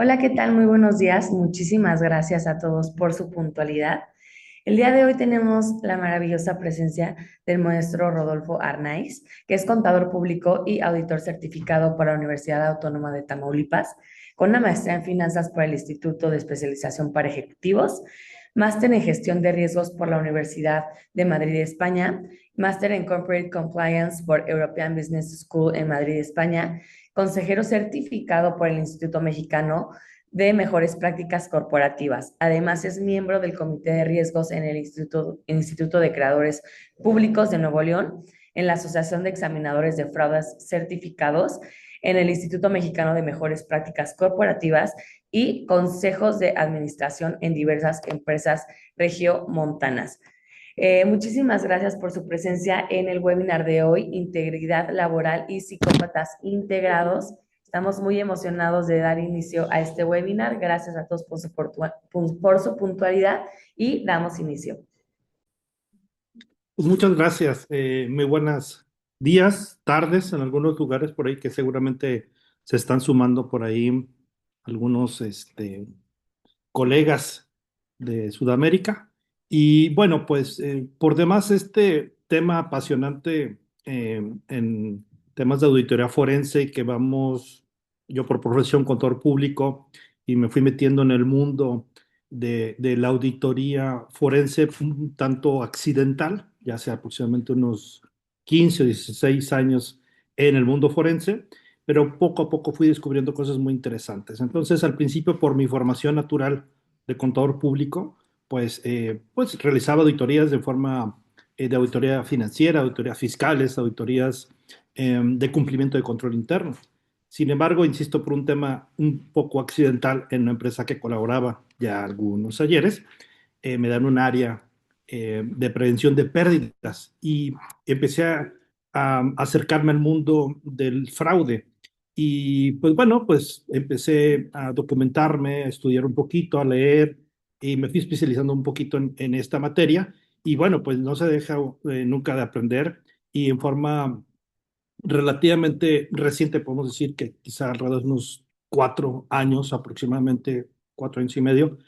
Hola, ¿qué tal? Muy buenos días. Muchísimas gracias a todos por su puntualidad. El día de hoy tenemos la maravillosa presencia del maestro Rodolfo Arnaiz, que es contador público y auditor certificado por la Universidad Autónoma de Tamaulipas, con una maestría en finanzas por el Instituto de Especialización para Ejecutivos, máster en gestión de riesgos por la Universidad de Madrid, España, máster en Corporate Compliance por European Business School en Madrid, España, consejero certificado por el Instituto Mexicano de Mejores Prácticas Corporativas. Además, es miembro del Comité de Riesgos en el Instituto de Creadores Públicos de Nuevo León, en la Asociación de Examinadores de Fraudes Certificados, en el Instituto Mexicano de Mejores Prácticas Corporativas y consejos de administración en diversas empresas regiomontanas. Muchísimas gracias por su presencia en el webinar de hoy, Integridad Laboral y Psicópatas Integrados. Estamos muy emocionados de dar inicio a este webinar. Gracias a todos por su puntualidad y damos inicio. Pues muchas gracias. Muy buenos días, tardes en algunos lugares por ahí que seguramente se están sumando por ahí algunos colegas de Sudamérica. Y bueno, pues por demás este tema apasionante en temas de auditoría forense que vamos, yo por profesión contador público y me fui metiendo en el mundo de la auditoría forense un tanto accidental, ya hace aproximadamente unos 15 o 16 años en el mundo forense, pero poco a poco fui descubriendo cosas muy interesantes. Entonces, al principio, por mi formación natural de contador público, pues realizaba auditorías de forma de auditoría financiera, auditorías fiscales, auditorías de cumplimiento de control interno. Sin embargo, insisto, por un tema un poco accidental en una empresa que colaboraba ya algunos ayeres, me dan un área de prevención de pérdidas y empecé a acercarme al mundo del fraude. Y pues bueno, pues empecé a documentarme, a estudiar un poquito, a leer y me fui especializando un poquito en esta materia. Y bueno, pues no se deja nunca de aprender y en forma relativamente reciente, podemos decir que quizá alrededor de unos 4 años, aproximadamente 4 años y medio,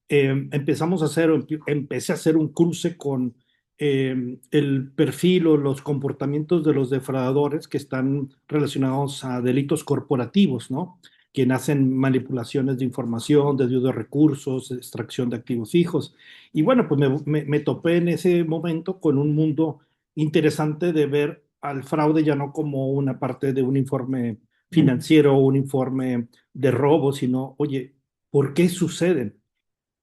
empecé a hacer un cruce con el perfil o los comportamientos de los defraudadores que están relacionados a delitos corporativos, ¿no? Quien hacen manipulaciones de información, desvío de recursos, extracción de activos fijos. Y bueno, pues me topé en ese momento con un mundo interesante de ver al fraude ya no como una parte de un informe financiero o un informe de robo, sino, oye, ¿por qué suceden?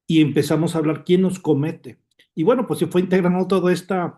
Y empezamos a hablar quién nos comete. Y bueno, pues se fue integrando toda estas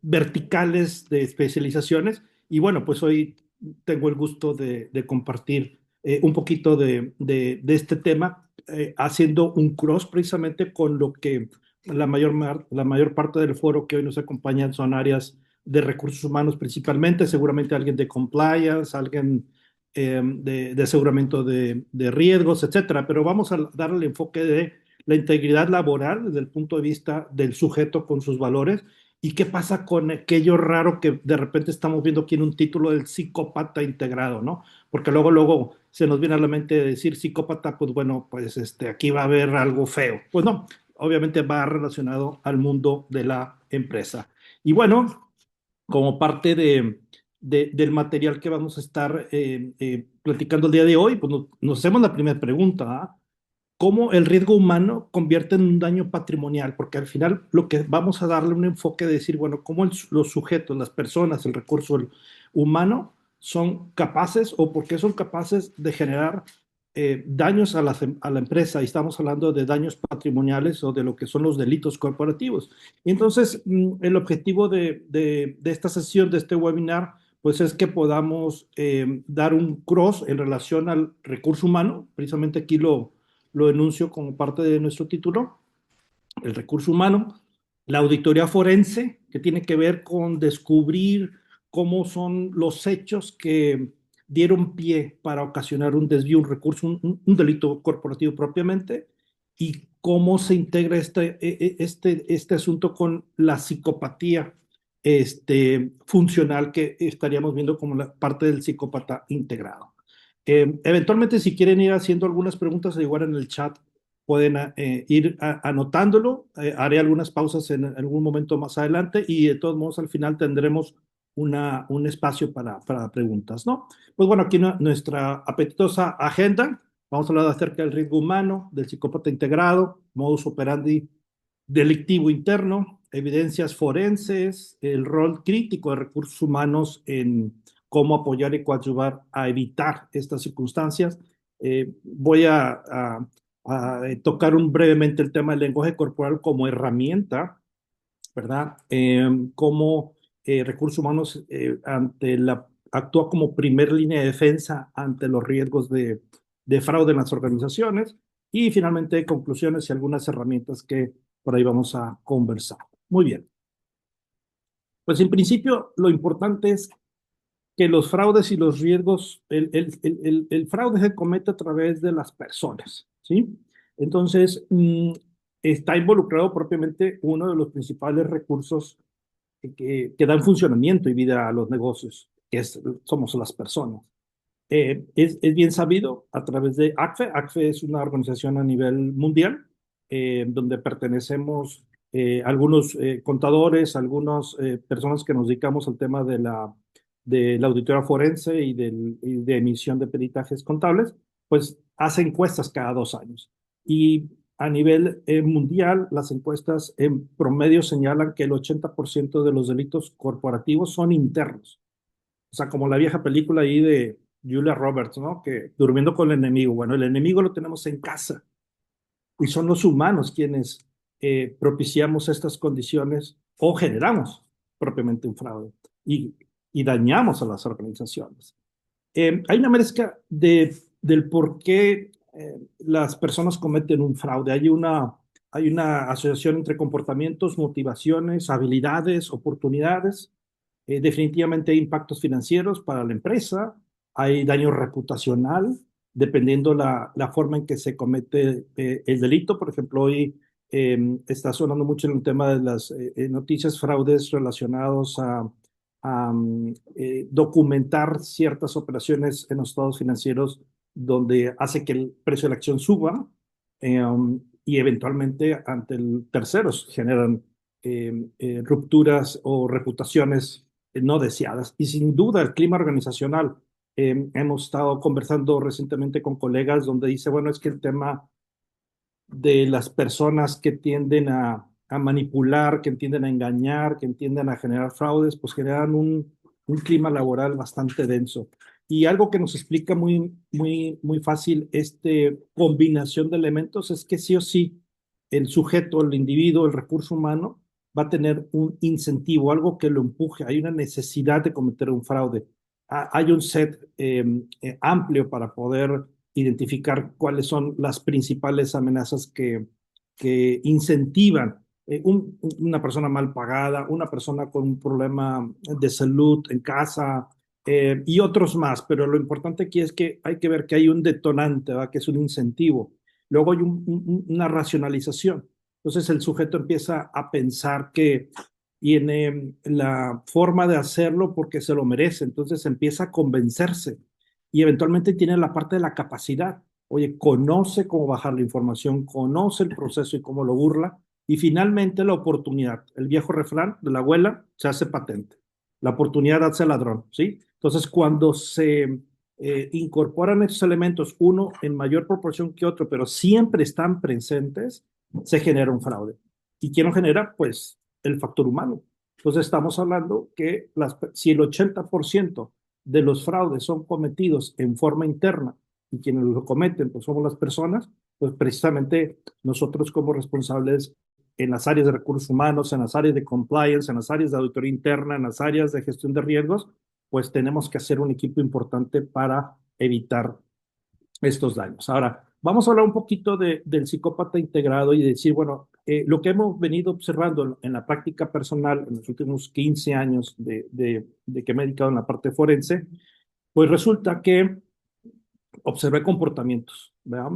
verticales de especializaciones. Y bueno, pues hoy tengo el gusto de compartir un poquito de este tema, haciendo un cross precisamente con lo que la mayor parte del foro que hoy nos acompañan son áreas de recursos humanos principalmente, seguramente alguien de compliance, alguien de aseguramiento de riesgos, etcétera. Pero vamos a darle el enfoque de la integridad laboral desde el punto de vista del sujeto con sus valores y qué pasa con aquello raro que de repente estamos viendo aquí en un título del psicópata integrado, ¿no? Porque luego se nos viene a la mente decir psicópata, pues bueno, pues aquí va a haber algo feo. Pues no, obviamente va relacionado al mundo de la empresa. Y bueno, como parte del material que vamos a estar platicando el día de hoy, pues nos hacemos la primera pregunta, ¿ah? ¿Cómo el riesgo humano convierte en un daño patrimonial? Porque al final lo que vamos a darle un enfoque de decir, bueno, cómo los sujetos, las personas, el recurso humano son capaces o por qué son capaces de generar daños a la empresa. Y estamos hablando de daños patrimoniales o de lo que son los delitos corporativos. Y entonces, el objetivo de esta sesión, de este webinar, pues es que podamos dar un cross en relación al recurso humano. Precisamente aquí lo enuncio como parte de nuestro título, el recurso humano, la auditoría forense, que tiene que ver con descubrir cómo son los hechos que dieron pie para ocasionar un desvío, un recurso, un delito corporativo propiamente, y cómo se integra este asunto con la psicopatía funcional que estaríamos viendo como la parte del psicópata integrado. Eventualmente, si quieren ir haciendo algunas preguntas, igual en el chat pueden ir anotándolo. Haré algunas pausas en algún momento más adelante y de todos modos al final tendremos un espacio para preguntas, ¿no? Pues bueno, aquí nuestra apetitosa agenda. Vamos a hablar acerca del riesgo humano, del psicópata integrado, modus operandi delictivo interno, evidencias forenses, el rol crítico de recursos humanos en cómo apoyar y coadyuvar a evitar estas circunstancias. Voy a tocar brevemente el tema del lenguaje corporal como herramienta, ¿verdad? Cómo recursos humanos actúa como primer línea de defensa ante los riesgos de fraude en las organizaciones. Y finalmente, conclusiones y algunas herramientas que por ahí vamos a conversar. Muy bien. Pues en principio, lo importante es que los fraudes y los riesgos, el fraude se comete a través de las personas, ¿sí? Entonces, está involucrado propiamente uno de los principales recursos que dan funcionamiento y vida a los negocios, somos las personas. Es bien sabido a través de ACFE. ACFE es una organización a nivel mundial donde pertenecemos algunos contadores, algunas personas que nos dedicamos al tema de la auditoría forense y de emisión de peritajes contables, pues hace encuestas cada 2 años. Y a nivel mundial, las encuestas en promedio señalan que el 80% de los delitos corporativos son internos. O sea, como la vieja película ahí de Julia Roberts, ¿no? Que durmiendo con el enemigo. Bueno, el enemigo lo tenemos en casa y son los humanos quienes propiciamos estas condiciones o generamos propiamente un fraude y, y dañamos a las organizaciones. Hay una mezcla del por qué las personas cometen un fraude. Hay una asociación entre comportamientos, motivaciones, habilidades, oportunidades. Definitivamente hay impactos financieros para la empresa, hay daño reputacional, dependiendo la forma en que se comete el delito. Por ejemplo, hoy está sonando mucho en el tema de las noticias, fraudes relacionados a documentar ciertas operaciones en los estados financieros donde hace que el precio de la acción suba y eventualmente ante el terceros generan rupturas o reputaciones no deseadas. Y sin duda el clima organizacional, hemos estado conversando recientemente con colegas donde dice, bueno, es que el tema de las personas que tienden a manipular, que tienden a engañar, que tienden a generar fraudes, pues generan un clima laboral bastante denso. Y algo que nos explica muy, muy, muy fácil esta combinación de elementos es que sí o sí el sujeto, el individuo, el recurso humano va a tener un incentivo, algo que lo empuje. Hay una necesidad de cometer un fraude. Hay un set amplio para poder identificar cuáles son las principales amenazas que incentivan una persona mal pagada, una persona con un problema de salud en casa y otros más. Pero lo importante aquí es que hay que ver que hay un detonante, ¿verdad? Que es un incentivo. Luego hay una racionalización. Entonces el sujeto empieza a pensar que tiene la forma de hacerlo porque se lo merece. Entonces empieza a convencerse y eventualmente tiene la parte de la capacidad. Oye, conoce cómo bajar la información, conoce el proceso y cómo lo burla. Y finalmente la oportunidad. El viejo refrán de la abuela se hace patente. La oportunidad hace ladrón, ¿sí? Entonces, cuando se incorporan estos elementos, uno en mayor proporción que otro, pero siempre están presentes, se genera un fraude. ¿Y quién lo genera? Pues el factor humano. Entonces, estamos hablando que si el 80% de los fraudes son cometidos en forma interna y quienes lo cometen pues somos las personas, pues precisamente nosotros como responsables en las áreas de recursos humanos, en las áreas de compliance, en las áreas de auditoría interna, en las áreas de gestión de riesgos, pues tenemos que hacer un equipo importante para evitar estos daños. Ahora, vamos a hablar un poquito del psicópata integrado y decir, bueno, lo que hemos venido observando en la práctica personal en los últimos 15 años de que me he dedicado en la parte forense, pues resulta que observé comportamientos, ¿verdad?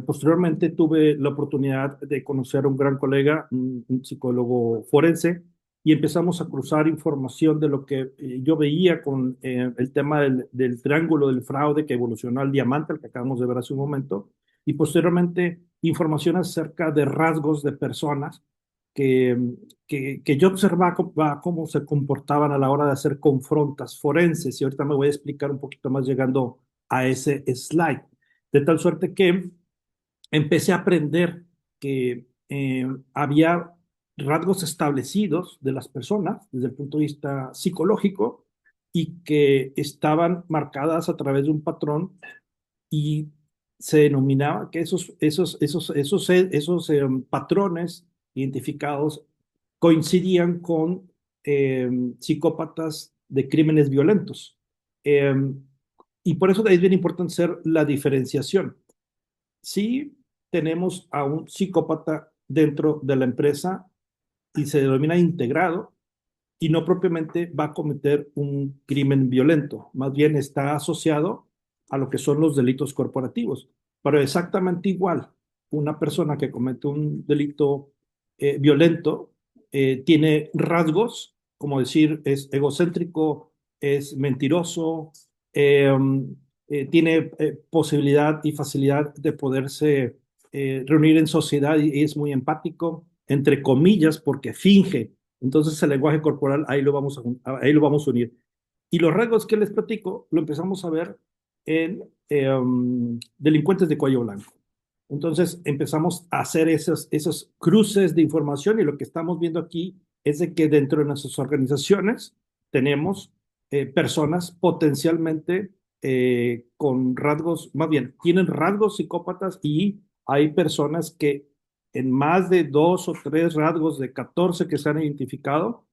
Posteriormente tuve la oportunidad de conocer a un gran colega, un psicólogo forense, y empezamos a cruzar información de lo que yo veía con el tema del triángulo del fraude que evolucionó al diamante, el que acabamos de ver hace un momento, y posteriormente información acerca de rasgos de personas que, que yo observaba cómo se comportaban a la hora de hacer confrontas forenses, y ahorita me voy a explicar un poquito más llegando a ese slide, de tal suerte que empecé a aprender que había rasgos establecidos de las personas desde el punto de vista psicológico y que estaban marcadas a través de un patrón y se denominaba que esos patrones identificados coincidían con psicópatas de crímenes violentos. Eh, y por eso es bien importante hacer la diferenciación. Si tenemos a un psicópata dentro de la empresa y se denomina integrado y no propiamente va a cometer un crimen violento, más bien está asociado a lo que son los delitos corporativos. Pero exactamente igual, una persona que comete un delito violento tiene rasgos, como decir, es egocéntrico, es mentiroso, eh, tiene posibilidad y facilidad de poderse reunir en sociedad y es muy empático, entre comillas, porque finge. Entonces el lenguaje corporal ahí lo vamos a unir. Y los rasgos que les platico lo empezamos a ver en delincuentes de cuello blanco. Entonces empezamos a hacer esos cruces de información y lo que estamos viendo aquí es de que dentro de nuestras organizaciones tenemos personas potencialmente con rasgos, más bien, tienen rasgos psicópatas y hay personas que en más de 2 o 3 rasgos de 14 que se han identificado,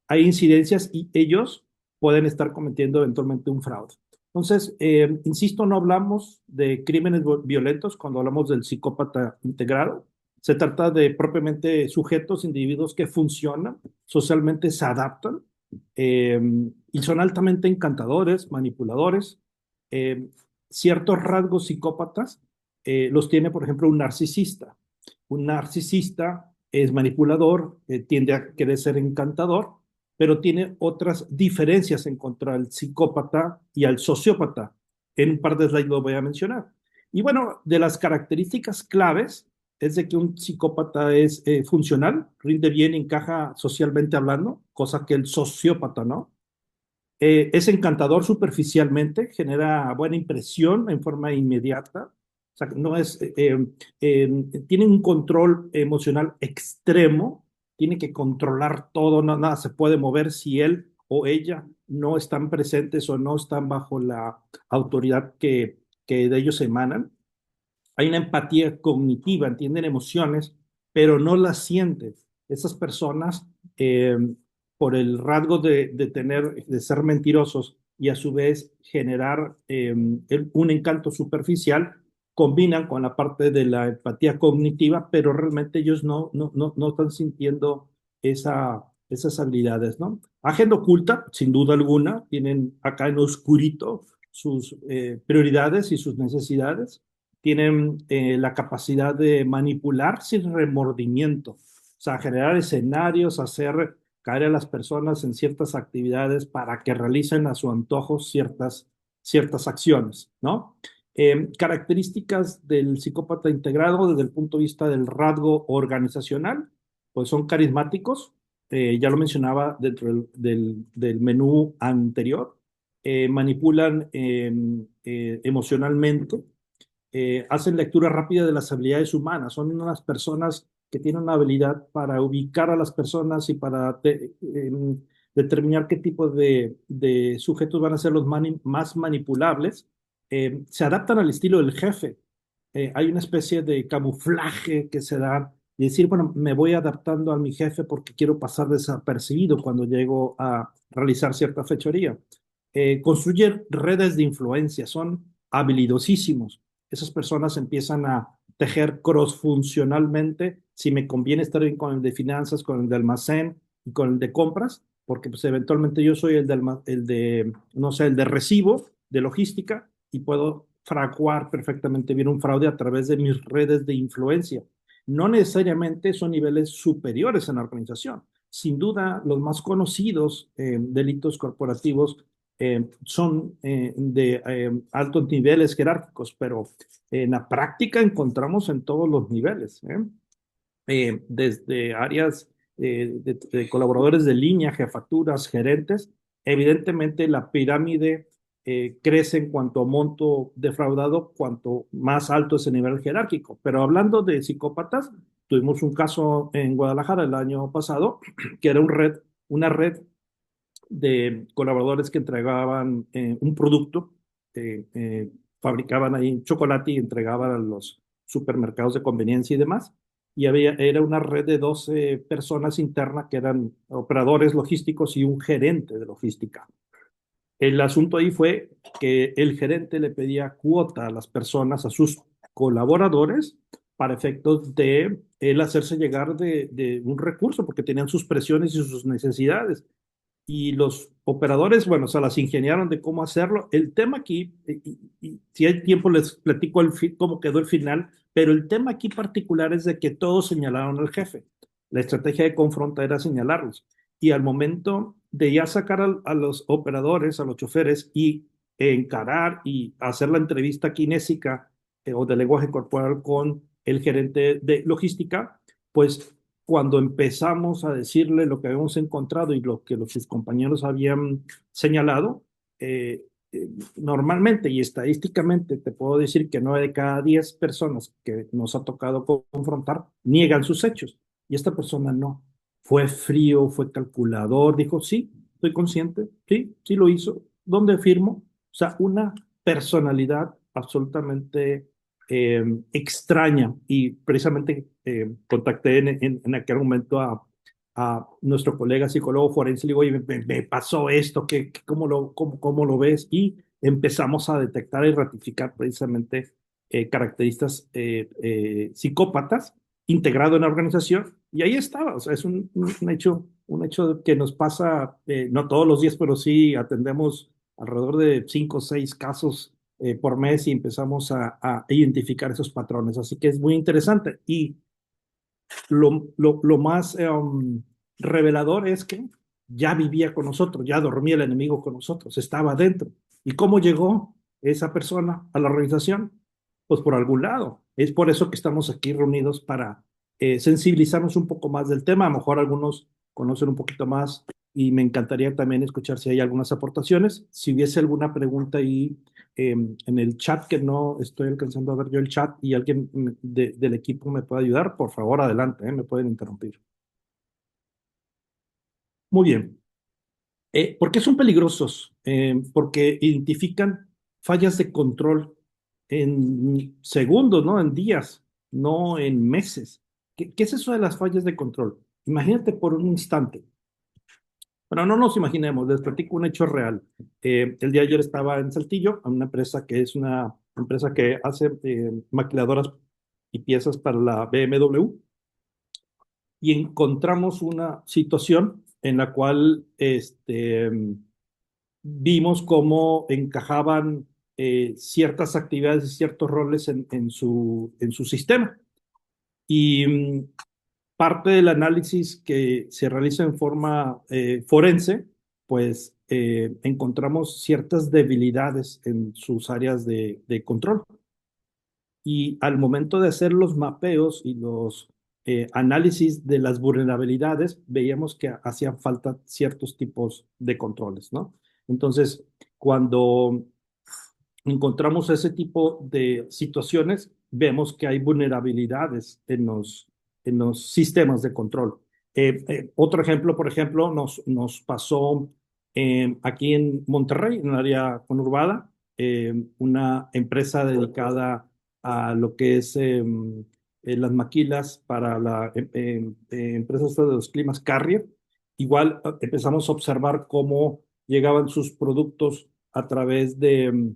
hay incidencias y ellos pueden estar cometiendo eventualmente un fraude. Entonces, insisto, no hablamos de crímenes violentos cuando hablamos del psicópata integrado. Se trata de propiamente sujetos, individuos que funcionan, socialmente se adaptan eh, y son altamente encantadores, manipuladores. Eh, Ciertos rasgos psicópatas los tiene, por ejemplo, un narcisista. Un narcisista es manipulador, tiende a querer ser encantador, pero tiene otras diferencias en contra del psicópata y al sociópata. En un par de slides lo voy a mencionar. Y bueno, de las características claves es de que un psicópata es funcional, rinde bien, encaja socialmente hablando, cosa que el sociópata no. Es encantador superficialmente, genera buena impresión en forma inmediata. O sea, no es, tiene un control emocional extremo, tiene que controlar todo, no, nada se puede mover si él o ella no están presentes o no están bajo la autoridad que de ellos emanan. Hay una empatía cognitiva, entienden emociones, pero no las sienten. Esas personas, por el rasgo de ser mentirosos y a su vez generar un encanto superficial, combinan con la parte de la empatía cognitiva, pero realmente ellos no están sintiendo esas habilidades, ¿no? Agenda oculta, sin duda alguna, tienen acá en oscurito sus prioridades y sus necesidades, tienen la capacidad de manipular sin remordimiento, o sea, generar escenarios, hacer caer a las personas en ciertas actividades para que realicen a su antojo ciertas acciones, ¿no? Características del psicópata integrado desde el punto de vista del rasgo organizacional, pues son carismáticos, ya lo mencionaba dentro del menú anterior, manipulan emocionalmente, hacen lectura rápida de las habilidades humanas, son unas personas que tienen una habilidad para ubicar a las personas y para determinar qué tipo de sujetos van a ser los más manipulables. Se adaptan al estilo del jefe. Hay una especie de camuflaje que se da y decir, bueno, me voy adaptando a mi jefe porque quiero pasar desapercibido cuando llego a realizar cierta fechoría. Construyen redes de influencia, son habilidosísimos. Esas personas empiezan a tejer cross-funcionalmente si me conviene estar bien con el de finanzas, con el de almacén y con el de compras, porque pues eventualmente yo soy no sé, el de recibo, de logística, y puedo fraguar perfectamente bien un fraude a través de mis redes de influencia. No necesariamente son niveles superiores en la organización. sin duda, los más conocidos delitos corporativos son de altos niveles jerárquicos, pero en la práctica encontramos en todos los niveles, desde áreas de colaboradores de línea, jefaturas, gerentes. Evidentemente, la pirámide crece en cuanto a monto defraudado, cuanto más alto es el nivel jerárquico. Pero hablando de psicópatas, tuvimos un caso en Guadalajara el año pasado, que era una red de colaboradores que entregaban un producto, fabricaban ahí chocolate y entregaban a los supermercados de conveniencia y demás. Y era una red de 12 personas internas que eran operadores logísticos y un gerente de logística. El asunto ahí fue que el gerente le pedía cuota a las personas, a sus colaboradores, para efectos de él hacerse llegar de un recurso, porque tenían sus presiones y sus necesidades. Y los operadores, bueno, se las ingeniaron de cómo hacerlo. El tema aquí, y si hay tiempo les platico cómo quedó el final, pero el tema aquí particular es de que todos señalaron al jefe. La estrategia de confronta era señalarlos. Y al momento de ya sacar a los operadores, a los choferes y encarar y hacer la entrevista kinésica o de lenguaje corporal con el gerente de logística, pues cuando empezamos a decirle lo que habíamos encontrado y lo que sus compañeros habían señalado, normalmente y estadísticamente te puedo decir que 9 de cada 10 personas que nos ha tocado confrontar niegan sus hechos. Y esta persona no. Fue frío, fue calculador, dijo, sí, estoy consciente, sí, sí lo hizo. ¿Dónde firmo? O sea, una personalidad absolutamente extraña y precisamente contacté en aquel momento a nuestro colega psicólogo forense, le digo, oye, me pasó esto, cómo lo ves? Y empezamos a detectar y ratificar precisamente características psicópatas integrado en la organización y ahí estaba, o sea, es un hecho que nos pasa, no todos los días, pero sí atendemos alrededor de 5 o 6 casos por mes y empezamos a identificar esos patrones. Así que es muy interesante. Y lo más revelador es que ya vivía con nosotros, ya dormía el enemigo con nosotros, estaba dentro. ¿Y cómo llegó esa persona a la organización? Pues por algún lado. Es por eso que estamos aquí reunidos para sensibilizarnos un poco más del tema. A lo mejor algunos conocen un poquito más y me encantaría también escuchar si hay algunas aportaciones. Si hubiese alguna pregunta ahí en el chat, que no estoy alcanzando a ver yo el chat y alguien del equipo me puede ayudar, por favor, adelante, me pueden interrumpir. Muy bien. ¿Por qué son peligrosos? Porque identifican fallas de control en segundos, ¿no? En días, no en meses. ¿Qué es eso de las fallas de control? Imagínate por un instante. Pero no nos imaginemos, les platico un hecho real. El día de ayer estaba en Saltillo, en una empresa que es una empresa que hace maquiladoras y piezas para la BMW, y encontramos una situación en la cual vimos cómo encajaban ciertas actividades y ciertos roles en su sistema. Y parte del análisis que se realiza en forma forense, pues encontramos ciertas debilidades en sus áreas de control. Y al momento de hacer los mapeos y los análisis de las vulnerabilidades, veíamos que hacían falta ciertos tipos de controles, ¿no? Entonces, cuando encontramos ese tipo de situaciones, vemos que hay vulnerabilidades en los sistemas de control. Otro ejemplo, por ejemplo, nos pasó aquí en Monterrey, en el área conurbada, una empresa dedicada a lo que es las maquilas para la empresa esta de los climas Carrier. Igual empezamos a observar cómo llegaban sus productos a través del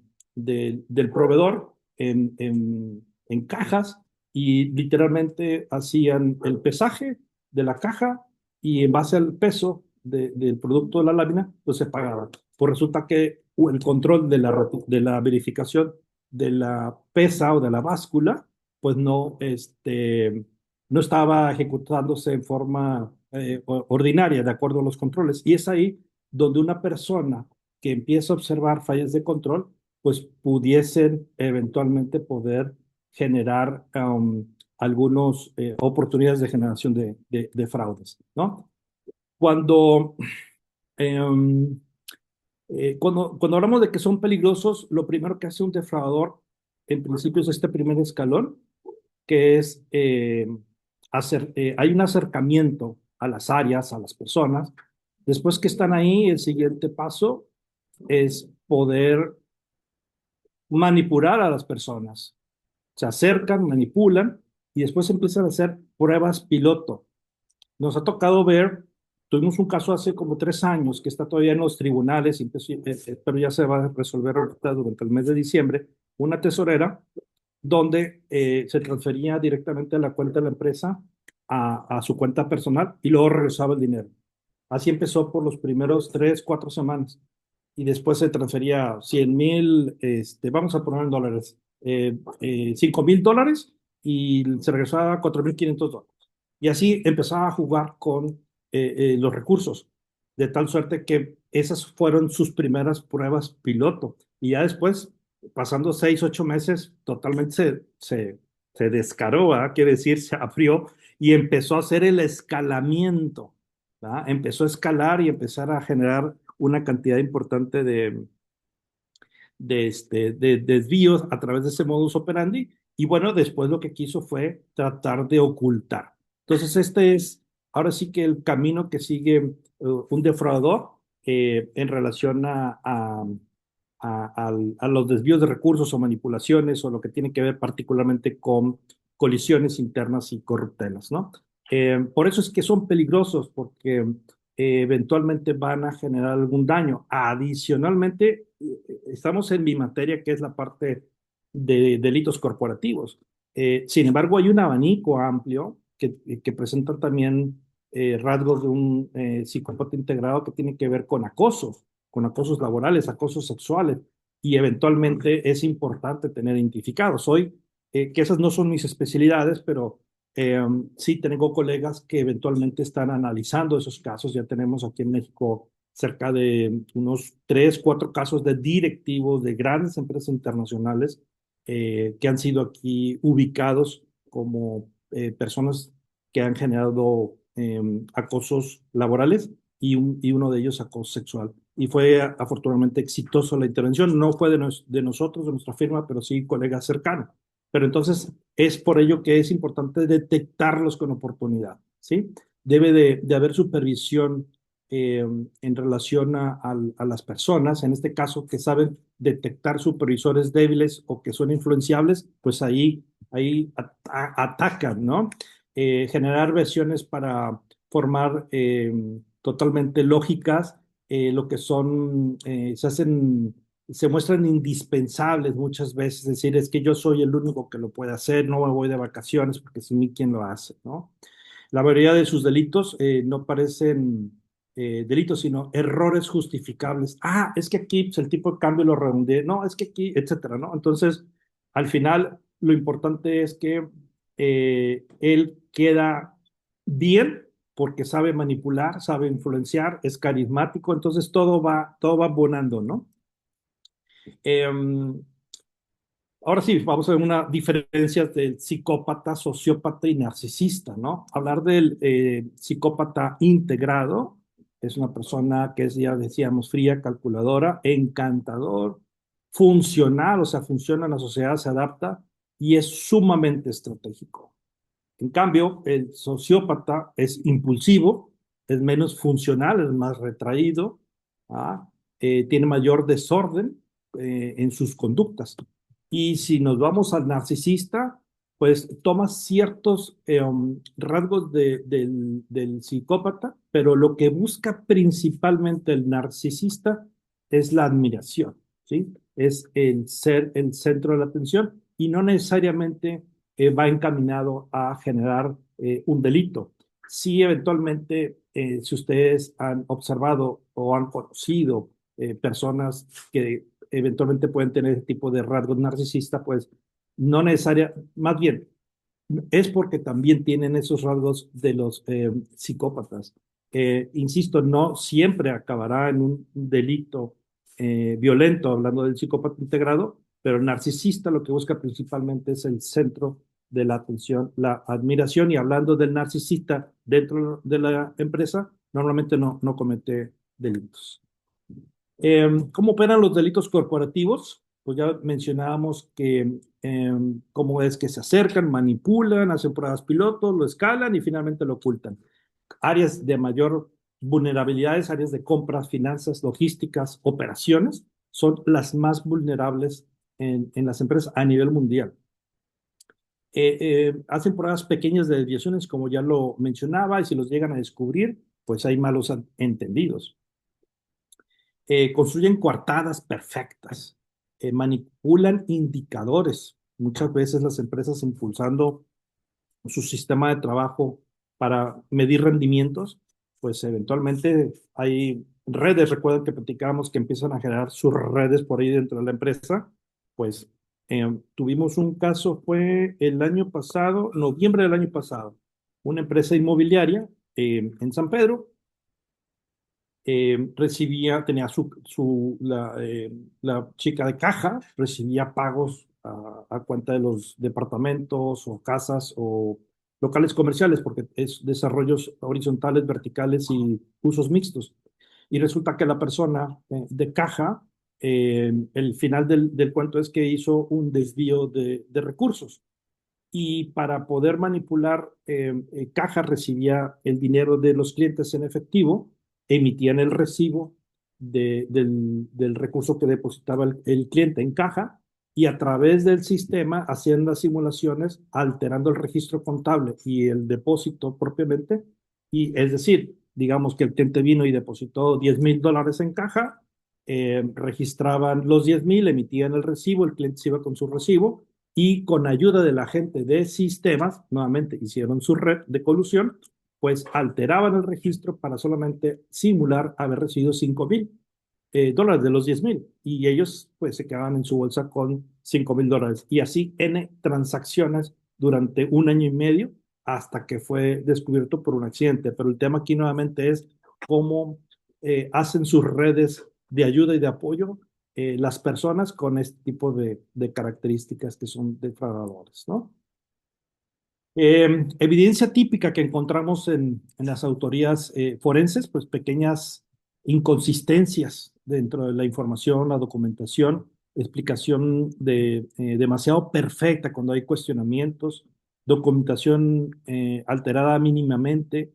proveedor en cajas y literalmente hacían el pesaje de la caja y en base al peso del producto de la lámina, pues se pagaba. Pues resulta que el control de la verificación de la pesa o de la báscula, pues no estaba ejecutándose en forma ordinaria, de acuerdo a los controles. Y es ahí donde una persona que empieza a observar fallas de control, pues pudiesen eventualmente poder generar algunas oportunidades de generación de fraudes, ¿no? Cuando, em, cuando hablamos de que son peligrosos, lo primero que hace un defraudador, en principio, es este primer escalón, que es hay un acercamiento a las áreas, a las personas. Después que están ahí, el siguiente paso es poder manipular a las personas. Se acercan, manipulan y después empiezan a hacer pruebas piloto. Nos ha tocado ver, tuvimos un caso hace como 3 años que está todavía en los tribunales, pero ya se va a resolver ahorita durante el mes de diciembre, una tesorera donde se transfería directamente a la cuenta de la empresa a su cuenta personal y luego regresaba el dinero. Así empezó por los primeros 3, 4 semanas y después se transfería 100,000, vamos a poner en dólares, $5,000 y se regresaba a $4,500. Y así empezaba a jugar con los recursos, de tal suerte que esas fueron sus primeras pruebas piloto. Y ya después, pasando 6, 8 meses, totalmente se descaró, ¿verdad? Quiere decir, se abrió y empezó a hacer el escalamiento, ¿verdad? Empezó a escalar y empezar a generar una cantidad importante de desvíos a través de ese modus operandi. Y bueno, después lo que quiso fue tratar de ocultar. Entonces, este es ahora sí que el camino que sigue un defraudador en relación a los desvíos de recursos o manipulaciones o lo que tiene que ver particularmente con colisiones internas y corruptelas, ¿no? Por eso es que son peligrosos, porque eventualmente van a generar algún daño. Adicionalmente, estamos en mi materia, que es la parte de delitos corporativos. Sin embargo, hay un abanico amplio que presenta también rasgos de un psicópata integrado que tiene que ver con acosos laborales, acosos sexuales, y eventualmente es importante tener identificados. Hoy, que esas no son mis especialidades, pero sí tengo colegas que eventualmente están analizando esos casos. Ya tenemos aquí en México cerca de unos 3, 4 casos de directivos de grandes empresas internacionales que han sido aquí ubicados como personas que han generado acosos laborales y uno de ellos acoso sexual. Y fue afortunadamente exitoso la intervención. No fue de nosotros, de nuestra firma, pero sí colegas cercanos. Pero entonces es por ello que es importante detectarlos con oportunidad, ¿sí? Debe de haber supervisión en relación a las personas, en este caso, que saben detectar supervisores débiles o que son influenciables, pues ahí atacan, ¿no? Generar versiones para formar totalmente lógicas, lo que son, se muestran indispensables muchas veces, es decir, es que yo soy el único que lo puede hacer, no me voy de vacaciones porque sin mí, ¿quién lo hace, no? La mayoría de sus delitos no parecen delitos, sino errores justificables. Ah, es que aquí pues, el tipo de cambio lo redondeé, no, es que aquí, etcétera, ¿no? Entonces, al final, lo importante es que él queda bien porque sabe manipular, sabe influenciar, es carismático, entonces todo va abonando, ¿no? Eh, Ahora sí, vamos a ver una diferencia del psicópata, sociópata y narcisista, ¿no? Hablar del psicópata integrado es una persona que es, ya decíamos, fría, calculadora, encantador, funcional, o sea, funciona en la sociedad, se adapta y es sumamente estratégico. En cambio, el sociópata es impulsivo, es menos funcional, es más retraído, ¿ah? Tiene mayor desorden en sus conductas. Y si nos vamos al narcisista, pues toma ciertos rasgos del psicópata, pero lo que busca principalmente el narcisista es la admiración, ¿sí? Es el ser el centro de la atención y no necesariamente va encaminado a generar un delito. Si eventualmente, si ustedes han observado o han conocido personas que eventualmente pueden tener ese tipo de rasgos narcisistas, pues no necesaria, más bien, es porque también tienen esos rasgos de los psicópatas. Insisto, no siempre acabará en un delito violento, hablando del psicópata integrado, pero el narcisista lo que busca principalmente es el centro de la atención, la admiración, y hablando del narcisista dentro de la empresa, normalmente no comete delitos. ¿Cómo operan los delitos corporativos? Pues ya mencionábamos que cómo es que se acercan, manipulan, hacen pruebas pilotos, lo escalan y finalmente lo ocultan. Áreas de mayor vulnerabilidades, áreas de compras, finanzas, logísticas, operaciones, son las más vulnerables en las empresas a nivel mundial. Hacen pruebas pequeñas de desviaciones, como ya lo mencionaba, y si los llegan a descubrir, pues hay malos entendidos. Construyen coartadas perfectas, manipulan indicadores. Muchas veces las empresas impulsando su sistema de trabajo para medir rendimientos, pues eventualmente hay redes, recuerden que platicábamos que empiezan a generar sus redes por ahí dentro de la empresa, pues tuvimos un caso, fue el año pasado, noviembre del año pasado, una empresa inmobiliaria en San Pedro tenía la chica de caja, recibía pagos a cuenta de los departamentos o casas o locales comerciales, porque es desarrollos horizontales, verticales y usos mixtos. Y resulta que la persona de caja, el final del cuento es que hizo un desvío de recursos. Y para poder manipular caja recibía el dinero de los clientes en efectivo, emitían el recibo del recurso que depositaba el cliente en caja y a través del sistema hacían las simulaciones alterando el registro contable y el depósito propiamente. Y es decir, digamos que el cliente vino y depositó $10,000 en caja, registraban los 10,000, emitían el recibo, el cliente se iba con su recibo y con ayuda de la gente de sistemas, nuevamente hicieron su red de colusión, pues alteraban el registro para solamente simular haber recibido $5,000 de los 10,000 y ellos pues se quedaban en su bolsa con $5,000 y así N transacciones durante un año y medio hasta que fue descubierto por un accidente. Pero el tema aquí nuevamente es cómo hacen sus redes de ayuda y de apoyo las personas con este tipo de características que son defraudadores, ¿no? Evidencia típica que encontramos en las autorías forenses, pues pequeñas inconsistencias dentro de la información, la documentación, explicación demasiado perfecta cuando hay cuestionamientos, documentación alterada mínimamente,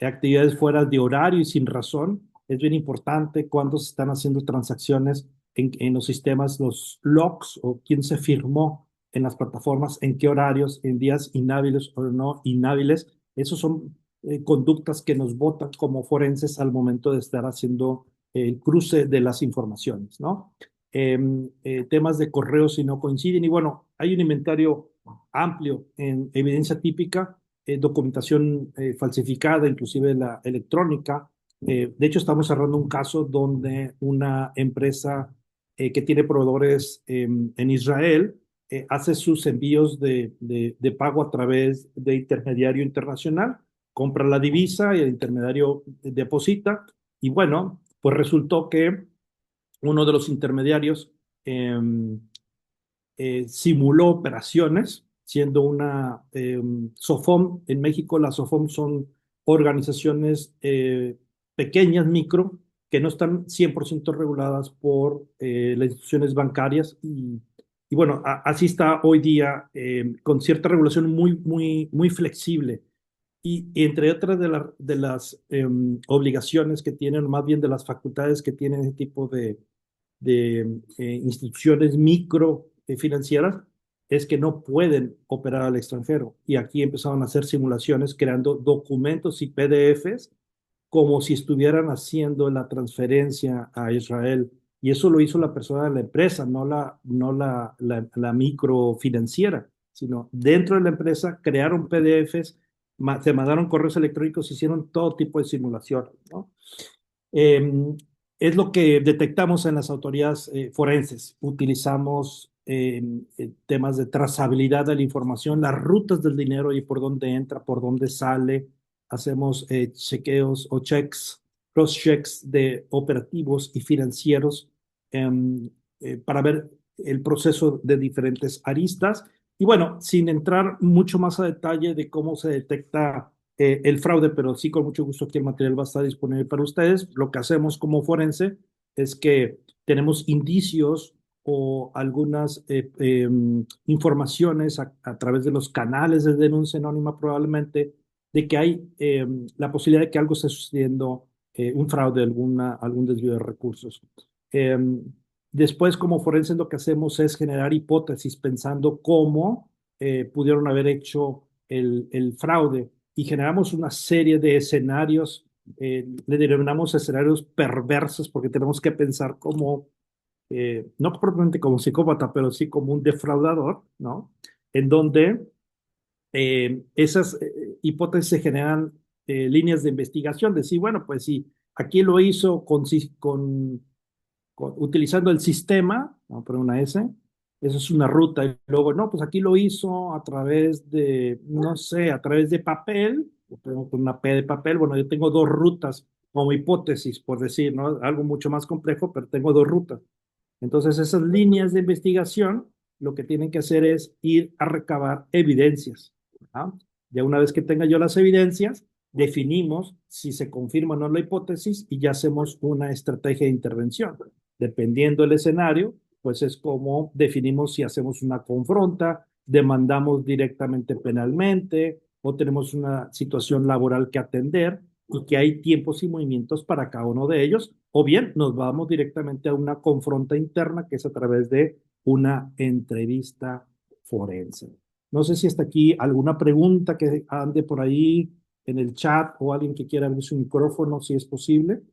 actividades fuera de horario y sin razón. Es bien importante cuando se están haciendo transacciones en los sistemas, los logs o quién se firmó en las plataformas, en qué horarios, en días inhábiles o no inhábiles. Esos son conductas que nos botan como forenses al momento de estar haciendo el cruce de las informaciones, ¿no? Temas de correos si no coinciden. Y bueno, hay un inventario amplio en evidencia típica, documentación falsificada, inclusive la electrónica. De hecho, estamos cerrando un caso donde una empresa que tiene proveedores en Israel hace sus envíos de pago a través de intermediario internacional, compra la divisa y el intermediario deposita. Y bueno, pues resultó que uno de los intermediarios simuló operaciones, siendo una SOFOM. En México las SOFOM son organizaciones pequeñas, micro, que no están 100% reguladas por las instituciones bancarias y bueno, así está hoy día con cierta regulación muy flexible. Y entre otras de las obligaciones que tienen, más bien de las facultades que tienen ese tipo de instituciones micro financieras, es que no pueden operar al extranjero. Y aquí empezaron a hacer simulaciones creando documentos y PDFs como si estuvieran haciendo la transferencia a Israel. Y eso lo hizo la persona de la empresa, no la microfinanciera, sino dentro de la empresa crearon PDFs, se mandaron correos electrónicos, hicieron todo tipo de simulaciones, ¿no? Eh, es lo que detectamos en las autoridades forenses. Utilizamos temas de trazabilidad de la información, las rutas del dinero y por dónde entra, por dónde sale. Hacemos chequeos o checks, cross-checks de operativos y financieros para ver el proceso de diferentes aristas. Y bueno, sin entrar mucho más a detalle de cómo se detecta el fraude, pero sí con mucho gusto aquí el material va a estar disponible para ustedes. Lo que hacemos como forense es que tenemos indicios o algunas informaciones a través de los canales de denuncia anónima probablemente de que hay la posibilidad de que algo esté sucediendo, un fraude, algún desvío de recursos. Eh, Después, como forenses, lo que hacemos es generar hipótesis pensando cómo pudieron haber hecho el fraude y generamos una serie de escenarios, le denominamos escenarios perversos porque tenemos que pensar como no propiamente como psicópata, pero sí como un defraudador, ¿no? En donde esas hipótesis se generan líneas de investigación, decir, bueno, pues sí, aquí lo hizo utilizando el sistema, vamos a poner una S, eso es una ruta, y luego, no, pues aquí lo hizo a través de, no sé, a través de papel, yo tengo una P de papel, bueno, yo tengo dos rutas como hipótesis, por decir, ¿no? Algo mucho más complejo, pero tengo dos rutas. Entonces, esas líneas de investigación lo que tienen que hacer es ir a recabar evidencias. ¿Ah? Ya una vez que tenga yo las evidencias, definimos si se confirma o no la hipótesis y ya hacemos una estrategia de intervención. Dependiendo del escenario, pues es como definimos si hacemos una confronta, demandamos directamente penalmente o tenemos una situación laboral que atender y que hay tiempos y movimientos para cada uno de ellos, o bien nos vamos directamente a una confronta interna que es a través de una entrevista forense. No sé si hasta aquí alguna pregunta que ande por ahí en el chat o alguien que quiera abrir su micrófono, si es posible.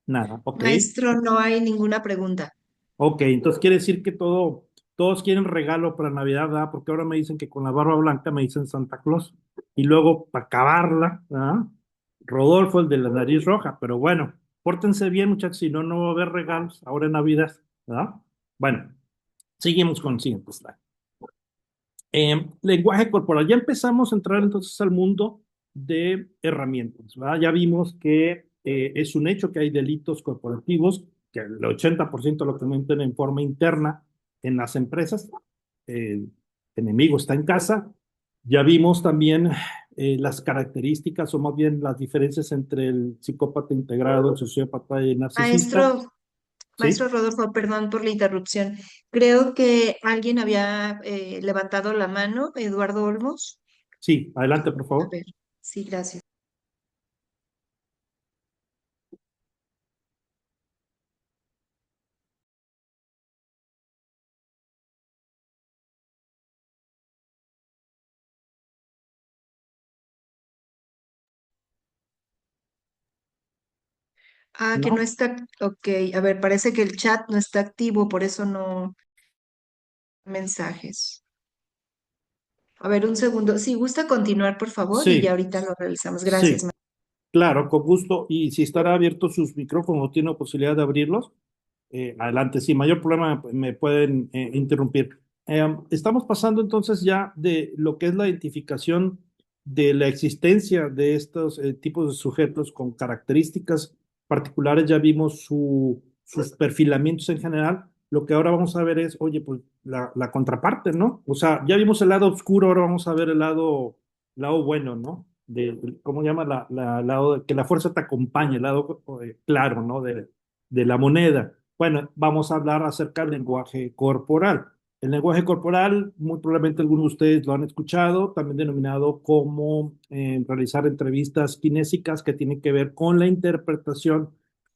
Nada, ok. Maestro, no hay ninguna pregunta. Ok, entonces quiere decir que todos quieren regalo para Navidad, ¿verdad? Porque ahora me dicen que con la barba blanca me dicen Santa Claus. Y luego, para acabarla, ¿verdad? Rodolfo, el de la nariz roja. Pero bueno, pórtense bien, muchachos, si no, no va a haber regalos ahora en Navidad, ¿verdad? Bueno, seguimos con el siguiente slide. Lenguaje corporal. Ya empezamos a entrar entonces al mundo de herramientas, ¿verdad? Ya vimos que es un hecho que hay delitos corporativos, que el 80% lo cometen en forma interna en las empresas. El enemigo está en casa. Ya vimos también las características o más bien las diferencias entre el psicópata integrado, el sociópata y el narcisista. Maestro, ¿Sí? maestro Rodolfo, perdón por la interrupción. Creo que alguien había levantado la mano, Eduardo Olmos. Sí, adelante, por A favor. ver, sí, gracias. Ah, que no ¿No? está, ok, a ver, parece que el chat no está activo, por eso no mensajes. A ver, un segundo. Si gusta continuar, por favor, y ya Sí, ahorita lo realizamos. Gracias. sí. Claro, con gusto. Y si estará abierto sus micrófonos o tiene posibilidad de abrirlos, adelante. Sin mayor problema me pueden interrumpir. Estamos pasando entonces ya de lo que es la identificación de la existencia de estos tipos de sujetos con características particulares. Ya vimos sus perfilamientos en general. Lo que ahora vamos a ver es, oye, pues la contraparte, ¿no? O sea, ya vimos el lado oscuro, ahora vamos a ver el lado bueno, ¿no? ¿Cómo llama? Lado que la fuerza te acompañe, el lado claro, ¿no? De la moneda. Bueno, vamos a hablar acerca del lenguaje corporal. El lenguaje corporal, muy probablemente algunos de ustedes lo han escuchado, también denominado como realizar entrevistas kinésicas que tienen que ver con la interpretación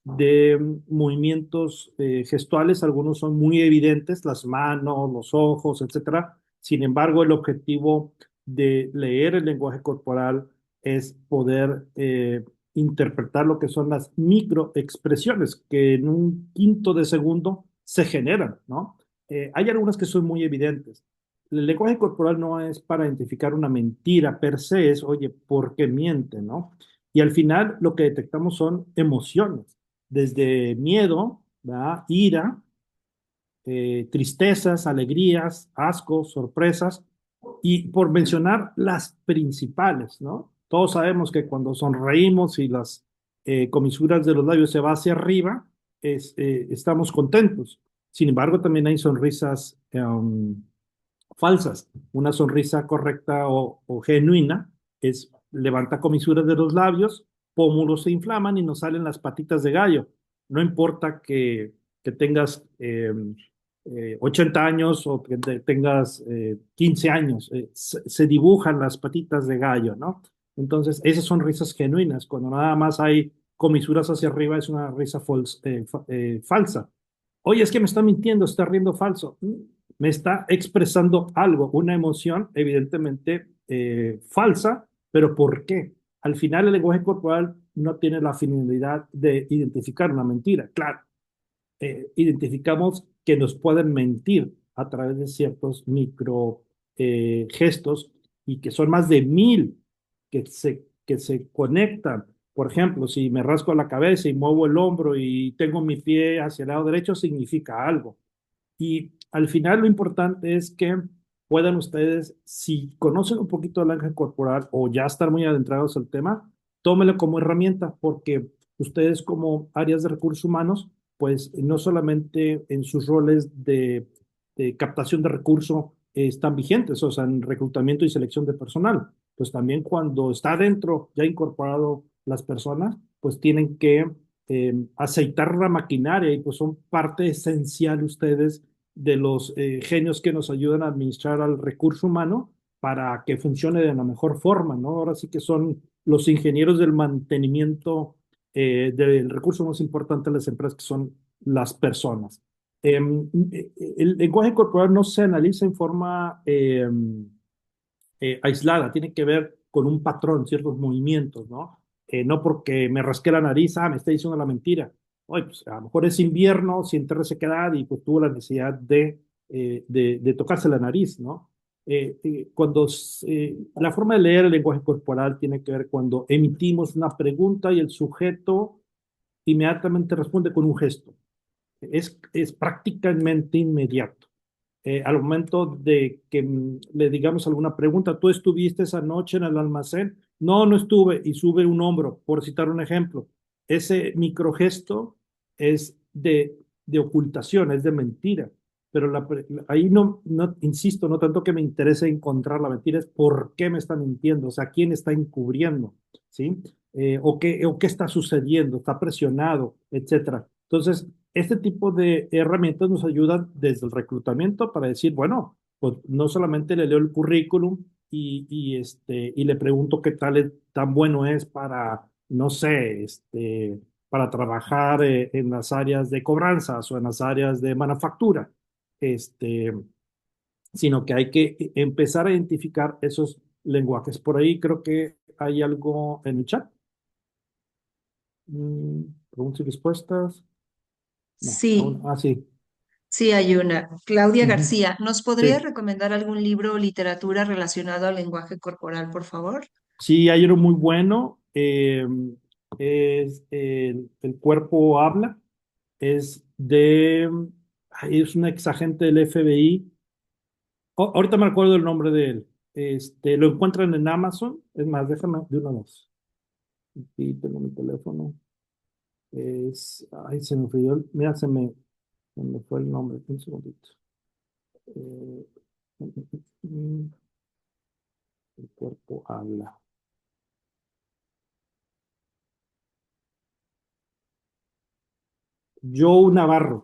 de movimientos gestuales. Algunos son muy evidentes, las manos, los ojos, etcétera. Sin embargo, el objetivo de leer el lenguaje corporal es poder interpretar lo que son las microexpresiones que en un quinto de segundo se generan, ¿no? Hay algunas que son muy evidentes. El lenguaje corporal no es para identificar una mentira per se, es, oye, ¿por qué miente, no? Y al final lo que detectamos son emociones, desde miedo, ¿verdad? Ira, tristezas, alegrías, ascos, sorpresas, y por mencionar las principales, ¿no? Todos sabemos que cuando sonreímos y las comisuras de los labios se va hacia arriba, estamos contentos. Sin embargo, también hay sonrisas falsas. Una sonrisa correcta o genuina es levanta comisuras de los labios, pómulos se inflaman y nos salen las patitas de gallo. No importa que tengas 80 años o que tengas 15 años, se dibujan las patitas de gallo, ¿no? Entonces, esas son risas genuinas. Cuando nada más hay comisuras hacia arriba, es una risa falsa. Oye, es que me está mintiendo, está riendo falso. Me está expresando algo, una emoción evidentemente falsa, pero ¿por qué? Al final el lenguaje corporal no tiene la finalidad de identificar una mentira. Claro, identificamos que nos pueden mentir a través de ciertos micro gestos y que son más de 1000 que se conectan. Por ejemplo, si me rasco la cabeza y muevo el hombro y tengo mi pie hacia el lado derecho, significa algo. Y al final lo importante es que puedan ustedes, si conocen un poquito del lenguaje corporal o ya están muy adentrados al tema, tómenlo como herramienta porque ustedes como áreas de recursos humanos, pues no solamente en sus roles de captación de recursos están vigentes, o sea, en reclutamiento y selección de personal, pues también cuando está dentro, ya incorporado las personas, pues tienen que aceitar la maquinaria y pues son parte esencial ustedes de los genios que nos ayudan a administrar al recurso humano para que funcione de la mejor forma, ¿no? Ahora sí que son los ingenieros del mantenimiento del recurso más importante de las empresas, que son las personas. El lenguaje corporal no se analiza en forma aislada, tiene que ver con un patrón, ciertos movimientos, ¿no? No porque me rasqué la nariz, me está diciendo la mentira. Oye, pues a lo mejor es invierno, siente resequedad y pues tuvo la necesidad de tocarse la nariz, ¿no? La forma de leer el lenguaje corporal tiene que ver cuando emitimos una pregunta y el sujeto inmediatamente responde con un gesto. Es prácticamente inmediato. Al momento de que le digamos alguna pregunta, ¿tú estuviste esa noche en el almacén? No, no estuve, y sube un hombro, por citar un ejemplo. Ese microgesto es de ocultación, es de mentira. Pero ahí insisto, no tanto que me interese encontrar la mentira, es por qué me está mintiendo, o sea, quién está encubriendo, ¿sí? O qué está sucediendo, está presionado, etcétera. Entonces, este tipo de herramientas nos ayudan desde el reclutamiento para decir, bueno, pues no solamente le leo el currículum y le pregunto qué tan bueno es para, no sé, para trabajar en las áreas de cobranzas o en las áreas de manufactura, este, sino que hay que empezar a identificar esos lenguajes. Por ahí creo que hay algo en el chat. Preguntas y respuestas. No, Sí, sí. sí hay una. Claudia Ujú. García, ¿nos podría Sí, recomendar algún libro o literatura relacionado al lenguaje corporal, por favor? sí, hay uno muy bueno. Es El cuerpo habla. Es un exagente del FBI. Ahorita me acuerdo el nombre de él. Lo encuentran en Amazon. Es más, déjame de una vez. Aquí tengo mi teléfono. Ay, se me olvidó. Mira, se me fue el nombre. Un segundito. Eh, el cuerpo habla. Joe Navarro.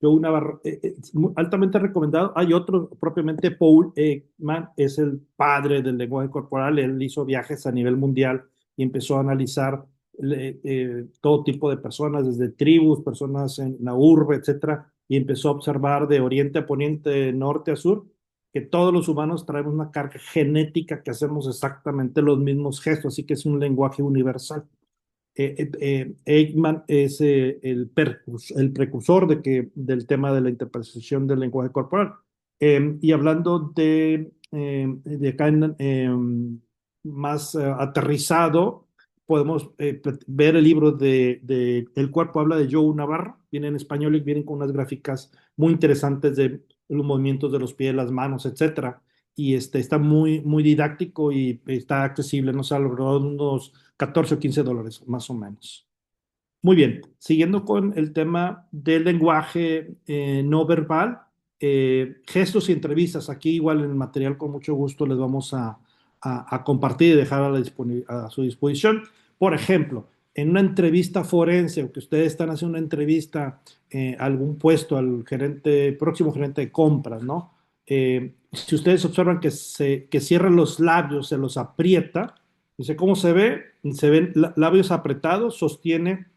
Joe Navarro, es altamente recomendado. Hay otro, propiamente Paul Ekman, es el padre del lenguaje corporal. Él hizo viajes a nivel mundial y empezó a analizar todo tipo de personas, desde tribus, personas en la urbe, etcétera, y empezó a observar de oriente a poniente, de norte a sur, que todos los humanos traemos una carga genética que hacemos exactamente los mismos gestos, así que es un lenguaje universal. Eichmann es el precursor del tema de la interpretación del lenguaje corporal. Y hablando de acá más aterrizado, podemos ver el libro de El cuerpo habla de Joe Navarro. Viene en español y vienen con unas gráficas muy interesantes de los movimientos de los pies, las manos, etcétera. Y está muy, muy didáctico y está accesible, no sé, alrededor de unos 14 o $15, más o menos. Muy bien, siguiendo con el tema del lenguaje no verbal, gestos y entrevistas. Aquí igual en el material con mucho gusto les vamos a compartir y dejar a su disposición. Por ejemplo, en una entrevista forense o que ustedes están haciendo una entrevista a algún puesto al gerente, próximo gerente de compras, ¿no? Si ustedes observan que cierra los labios, se los aprieta, dice, ¿cómo se ve? Se ven labios apretados, sostiene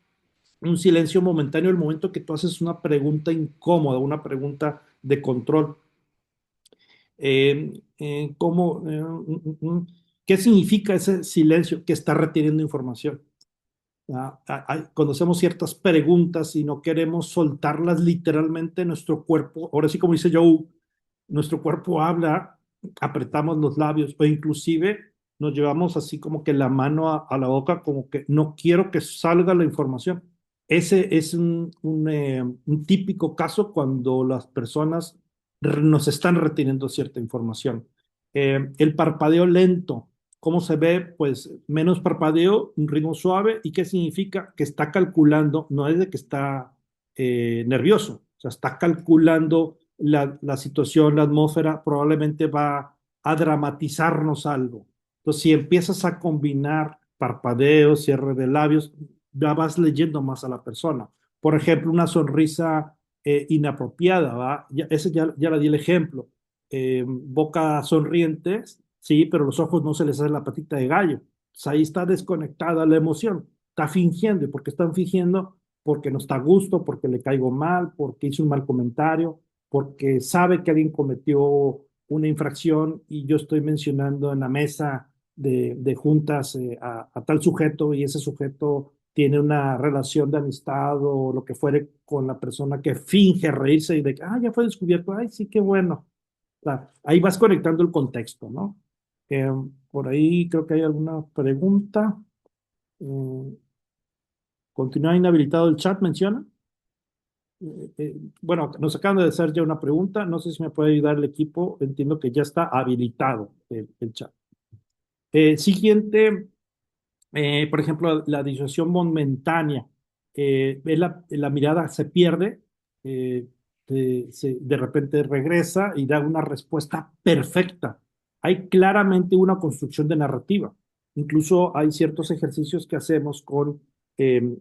un silencio momentáneo el momento que tú haces una pregunta incómoda, una pregunta de control. ¿Cómo, ¿Qué significa ese silencio? Que está reteniendo información. Cuando hacemos ciertas preguntas y no queremos soltarlas literalmente, nuestro cuerpo, ahora sí como dice Joe, nuestro cuerpo habla, apretamos los labios o inclusive nos llevamos así como que la mano a la boca, como que no quiero que salga la información. Ese es un típico caso cuando las personas nos están reteniendo cierta información. El parpadeo lento. ¿Cómo se ve? Pues menos parpadeo, un ritmo suave. ¿Y qué significa? Que está calculando, no es de que está nervioso, o sea, está calculando la situación, la atmósfera, probablemente va a dramatizarnos algo. Entonces, si empiezas a combinar parpadeo, cierre de labios, ya vas leyendo más a la persona. Por ejemplo, una sonrisa inapropiada, ¿va? Ese ya le di el ejemplo. Boca sonriente, sí, pero los ojos no se les hace la patita de gallo. Pues ahí está desconectada la emoción. Está fingiendo. ¿Y por qué están fingiendo? Porque no está a gusto, porque le caigo mal, porque hizo un mal comentario, porque sabe que alguien cometió una infracción y yo estoy mencionando en la mesa de juntas a tal sujeto y ese sujeto tiene una relación de amistad o lo que fuere con la persona que finge reírse y de que, ya fue descubierto, ay, sí, qué bueno. Ahí vas conectando el contexto, ¿no? Por ahí creo que hay alguna pregunta. Eh, Continúa inhabilitado el chat, menciona. Bueno, nos acaban de hacer ya una pregunta. No sé si me puede ayudar el equipo. Entiendo que ya está habilitado el chat. Siguiente, por ejemplo, la disociación momentánea. La mirada se pierde, eh, de repente regresa y da una respuesta perfecta. Hay claramente una construcción de narrativa. Incluso hay ciertos ejercicios que hacemos con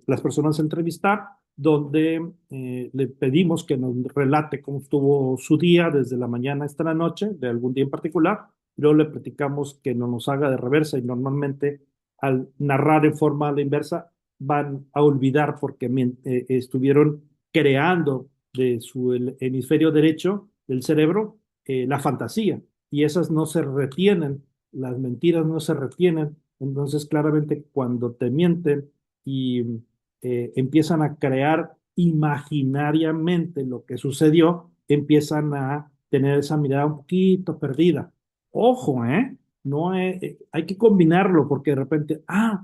las personas a entrevistar, donde le pedimos que nos relate cómo estuvo su día desde la mañana hasta la noche, de algún día en particular. Luego le platicamos que no nos haga de reversa y normalmente al narrar en forma a la inversa, van a olvidar porque estuvieron creando de su hemisferio derecho del cerebro la fantasía y esas no se retienen, las mentiras no se retienen, entonces claramente cuando te mienten y empiezan a crear imaginariamente lo que sucedió, empiezan a tener esa mirada un poquito perdida. Ojo, ¿eh? No hay que combinarlo porque de repente,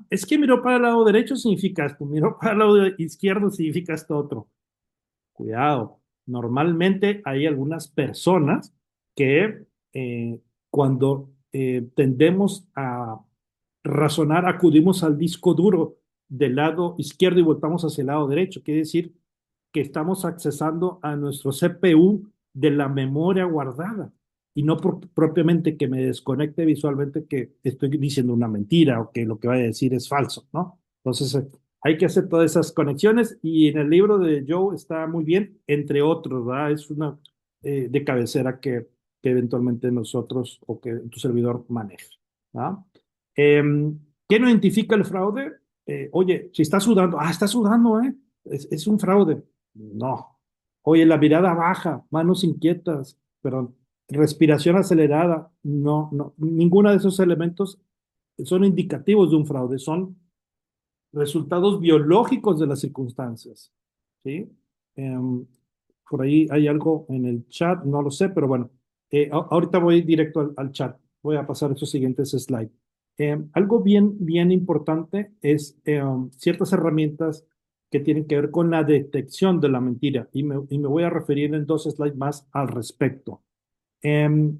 es que miró para el lado derecho significa esto, miró para el lado izquierdo significa esto otro. Cuidado, normalmente hay algunas personas que cuando tendemos a razonar, acudimos al disco duro del lado izquierdo y voltamos hacia el lado derecho. Quiere decir que estamos accesando a nuestro CPU de la memoria guardada y no propiamente que me desconecte visualmente que estoy diciendo una mentira o que lo que vaya a decir es falso, ¿no? Entonces, hay que hacer todas esas conexiones y en el libro de Joe está muy bien, entre otros, ¿verdad? Es una de cabecera que eventualmente nosotros o que tu servidor maneja, ¿verdad? ¿Qué no identifica el fraude? Oye, si está sudando, está sudando, ¿eh? Es un fraude. No. Oye, la mirada baja, manos inquietas, perdón, respiración acelerada. No, no, ninguna de esos elementos son indicativos de un fraude, son resultados biológicos de las circunstancias, ¿sí? Em, por ahí hay algo en el chat, no lo sé, pero bueno, ahorita voy directo al chat. Voy a pasar estos siguientes slides. Algo bien importante es ciertas herramientas que tienen que ver con la detección de la mentira y me voy a referir en 2 slides más al respecto. Em,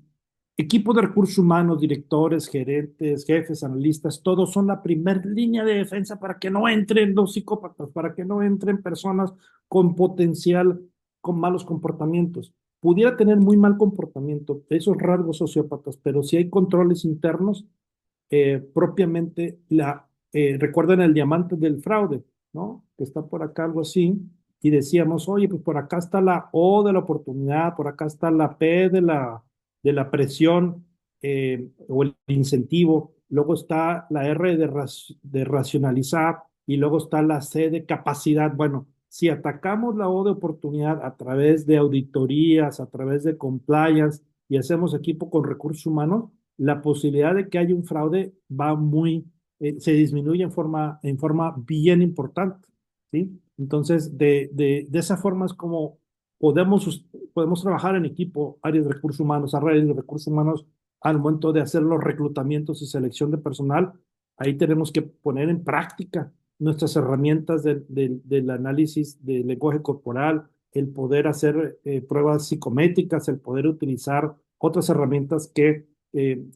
Equipos de recursos humanos, directores, gerentes, jefes, analistas, todos son la primer línea de defensa para que no entren los psicópatas, para que no entren personas con potencial, con malos comportamientos. Pudiera tener muy mal comportamiento, esos rasgos sociópatas, pero si hay controles internos, propiamente recuerdan el diamante del fraude, ¿no? Que está por acá algo así, y decíamos, oye, pues por acá está la O de la oportunidad, por acá está la P de la presión o el incentivo, luego está la R de racionalizar y luego está la C de capacidad. Bueno, si atacamos la O de oportunidad a través de auditorías, a través de compliance y hacemos equipo con recursos humanos, la posibilidad de que haya un fraude se disminuye en forma bien importante, ¿sí? Entonces, de esa forma es como podemos trabajar en equipo, áreas de recursos humanos, áreas de recursos humanos, al momento de hacer los reclutamientos y selección de personal. Ahí tenemos que poner en práctica nuestras herramientas del análisis del lenguaje corporal, el poder hacer pruebas psicométricas, el poder utilizar otras herramientas que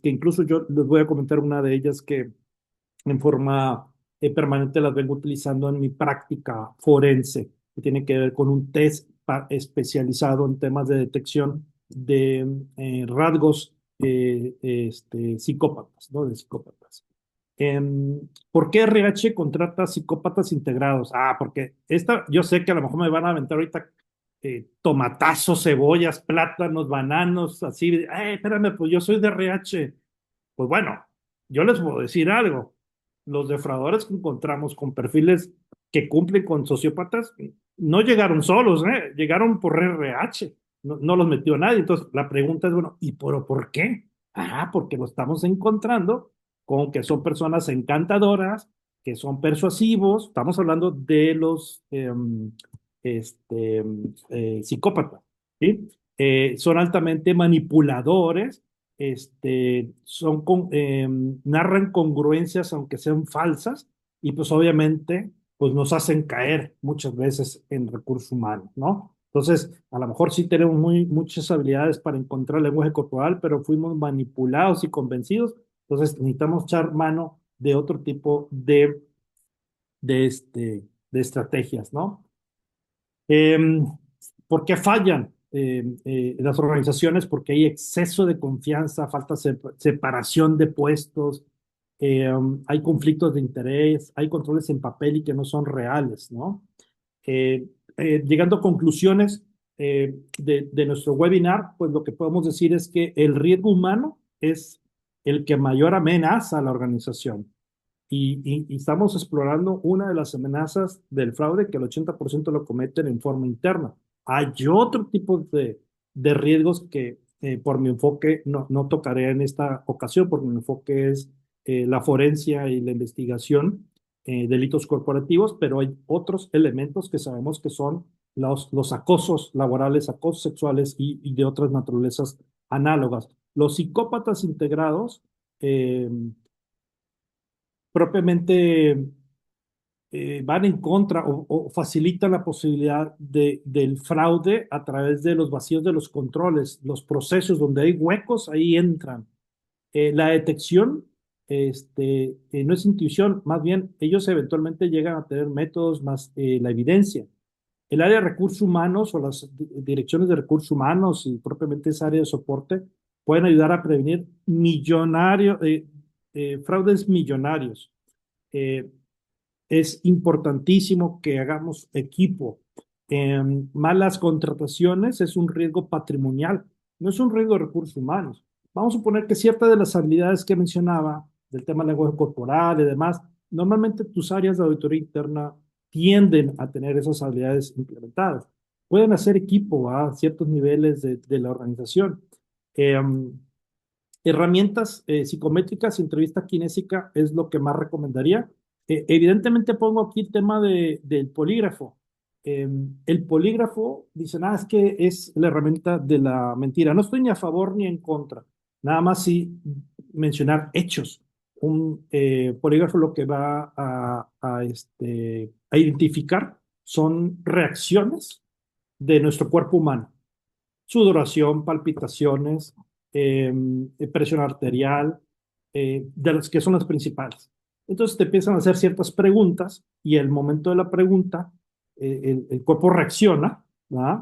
incluso yo les voy a comentar una de ellas que en forma permanente las vengo utilizando en mi práctica forense, que tiene que ver con un test especializado en temas de detección de rasgos psicópatas, ¿no? De psicópatas. ¿Por qué RH contrata psicópatas integrados? Porque yo sé que a lo mejor me van a aventar ahorita tomatazos, cebollas, plátanos, bananos, así. Espérame, pues yo soy de RH. Pues bueno, yo les puedo decir algo. Los defraudadores que encontramos con perfiles que cumplen con sociópatas no llegaron solos, ¿eh? Llegaron por RH. No los metió nadie. Entonces, la pregunta es, bueno, ¿y por qué? Porque lo estamos encontrando con que son personas encantadoras, que son persuasivos. Estamos hablando de los psicópatas, ¿sí? Son altamente manipuladores, narran congruencias aunque sean falsas y pues obviamente pues nos hacen caer muchas veces en recursos humanos, ¿no? Entonces, a lo mejor sí tenemos muchas habilidades para encontrar lenguaje corporal, pero fuimos manipulados y convencidos, entonces necesitamos echar mano de otro tipo de estrategias, ¿no? Eh, ¿Por qué fallan las organizaciones? Porque hay exceso de confianza, falta separación de puestos, hay conflictos de interés, hay controles en papel y que no son reales, ¿no? Llegando a conclusiones de nuestro webinar, pues lo que podemos decir es que el riesgo humano es el que mayor amenaza a la organización. Y estamos explorando una de las amenazas del fraude, que el 80% lo cometen en forma interna. Hay otro tipo de riesgos que por mi enfoque no tocaré en esta ocasión, porque mi enfoque es la forencia y la investigación, delitos corporativos, pero hay otros elementos que sabemos que son los acosos laborales, acosos sexuales y de otras naturalezas análogas. Los psicópatas integrados propiamente van en contra o facilitan la posibilidad del fraude a través de los vacíos de los controles, los procesos donde hay huecos, ahí entran. La detección no es intuición, más bien ellos eventualmente llegan a tener métodos más la evidencia. El área de recursos humanos o las direcciones de recursos humanos y propiamente esa área de soporte pueden ayudar a prevenir fraudes millonarios. Eh, es importantísimo que hagamos equipo. Malas contrataciones es un riesgo patrimonial, no es un riesgo de recursos humanos. Vamos a suponer que ciertas de las habilidades que mencionaba, del tema del lenguaje corporal y demás, normalmente tus áreas de auditoría interna tienden a tener esas habilidades implementadas. Pueden hacer equipo a ciertos niveles de la organización. Herramientas psicométricas, entrevista kinésica es lo que más recomendaría. Evidentemente pongo aquí el tema del polígrafo. El polígrafo, dicen, es que es la herramienta de la mentira. No estoy ni a favor ni en contra. Nada más sí mencionar hechos. un polígrafo lo que va a identificar son reacciones de nuestro cuerpo humano: sudoración, palpitaciones, presión arterial, de las que son las principales. Entonces te empiezan a hacer ciertas preguntas y el momento de la pregunta, el cuerpo reacciona, ¿verdad?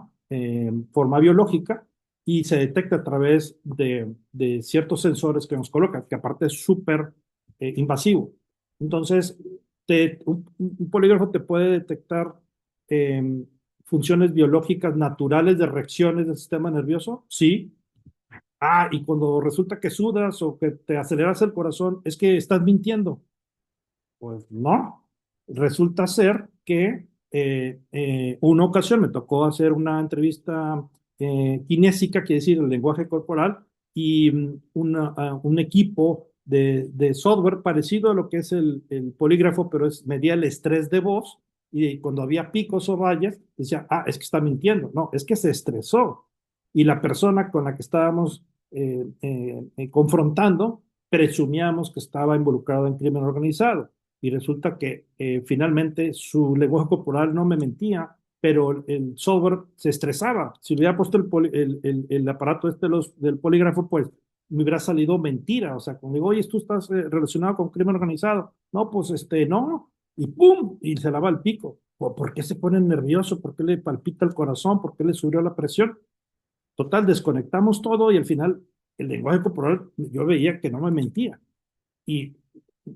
Forma biológica, y se detecta a través de ciertos sensores que nos colocan, que aparte es súper invasivo. Entonces, un polígrafo te puede detectar eh, funciones biológicas naturales de reacciones del sistema nervioso, sí. Ah, y cuando resulta que sudas o que te aceleras el corazón, es que estás mintiendo. Pues no. Resulta ser que una ocasión me tocó hacer una entrevista kinésica, quiere decir el lenguaje corporal, y un equipo de software parecido a lo que es el polígrafo, pero medía el estrés de voz, y cuando había picos o vallas, decía, ah, es que está mintiendo. No, es que se estresó. Y la persona con la que estábamos confrontando, presumíamos que estaba involucrado en crimen organizado, y resulta que finalmente su lenguaje corporal no me mentía, pero el software se estresaba. Si le hubiera puesto el aparato del polígrafo, pues me hubiera salido mentira. O sea, como digo, oye, tú estás relacionado con crimen organizado. No, pues no. Y ¡pum! Y se lava el pico. ¿Por qué se pone nervioso? ¿Por qué le palpita el corazón? ¿Por qué le subió la presión? Total, desconectamos todo y al final el lenguaje corporal yo veía que no me mentía. Y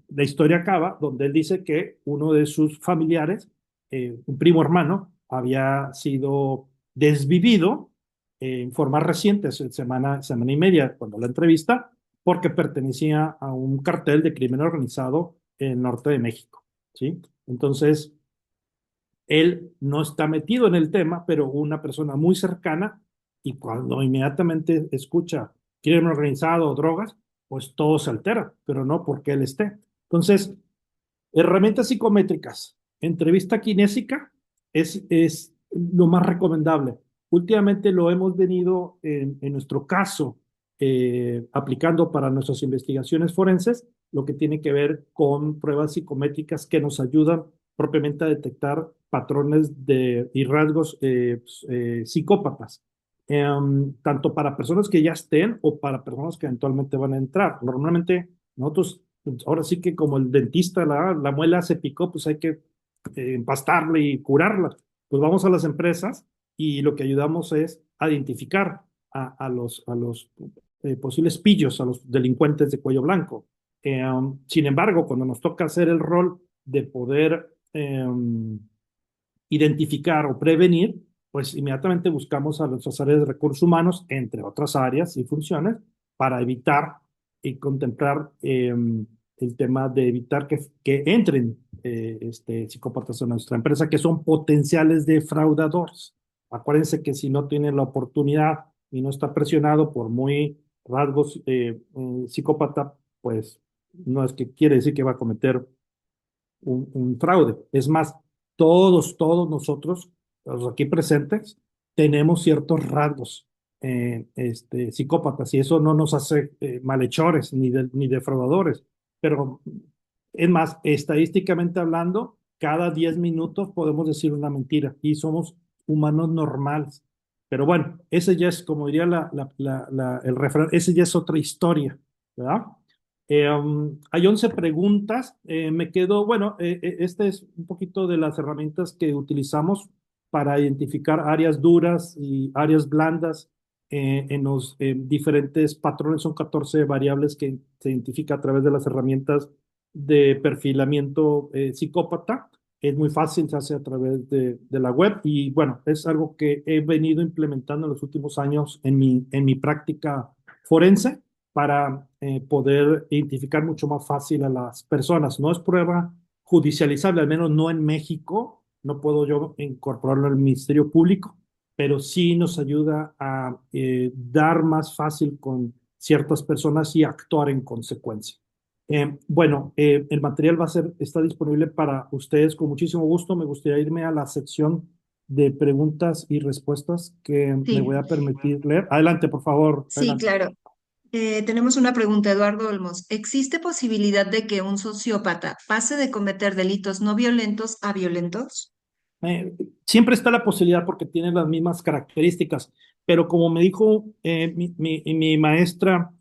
la historia acaba donde él dice que uno de sus familiares, un primo hermano, había sido desvivido en forma reciente, hace semana y media, cuando la entrevista, porque pertenecía a un cartel de crimen organizado en el norte de México, ¿sí? Entonces, él no está metido en el tema, pero una persona muy cercana, y cuando inmediatamente escucha crimen organizado o drogas, pues todo se altera, pero no porque él esté. Entonces, herramientas psicométricas, entrevista kinésica es lo más recomendable. Últimamente lo hemos venido, en nuestro caso, aplicando para nuestras investigaciones forenses, lo que tiene que ver con pruebas psicométricas que nos ayudan propiamente a detectar patrones y rasgos psicópatas, tanto para personas que ya estén o para personas que eventualmente van a entrar. Normalmente nosotros, ahora sí que como el dentista, la muela se picó, pues hay que empastarla y curarla. Pues vamos a las empresas y lo que ayudamos es a identificar a los posibles pillos, a los delincuentes de cuello blanco. Sin embargo, cuando nos toca hacer el rol de poder identificar o prevenir, pues inmediatamente buscamos a nuestras áreas de recursos humanos, entre otras áreas y funciones, para evitar y contemplar el tema de evitar que entren psicópatas en nuestra empresa, que son potenciales defraudadores. Acuérdense que si no tiene la oportunidad y no está presionado por muy rasgos psicópata, pues no es que quiere decir que va a cometer un fraude. Es más, todos nosotros, los aquí presentes, tenemos ciertos rasgos psicópatas, y eso no nos hace malhechores ni defraudadores. Pero es más, estadísticamente hablando, cada 10 minutos podemos decir una mentira y somos humanos normales. Pero bueno, ese ya es, como diría el refrán, ese ya es otra historia, ¿verdad? Hay 11 preguntas. Me quedo, bueno, este es un poquito de las herramientas que utilizamos para identificar áreas duras y áreas blandas en los diferentes patrones. Son 14 variables que se identifica a través de las herramientas de perfilamiento psicópata. Es muy fácil, se hace a través de la web, y bueno, es algo que he venido implementando en los últimos años en mi práctica forense, para poder identificar mucho más fácil a las personas. No es prueba judicializable, al menos no en México. No puedo yo incorporarlo al Ministerio Público, pero sí nos ayuda a dar más fácil con ciertas personas y actuar en consecuencia. Bueno, el material está disponible para ustedes con muchísimo gusto. Me gustaría irme a la sección de preguntas y respuestas que me voy Sí, a permitir leer. Adelante, por favor. sí, Adelante. claro. Tenemos una pregunta, Eduardo Olmos. ¿Existe posibilidad de que un sociópata pase de cometer delitos no violentos a violentos? Eh, Siempre está la posibilidad porque tiene las mismas características, pero como me dijo mi maestra,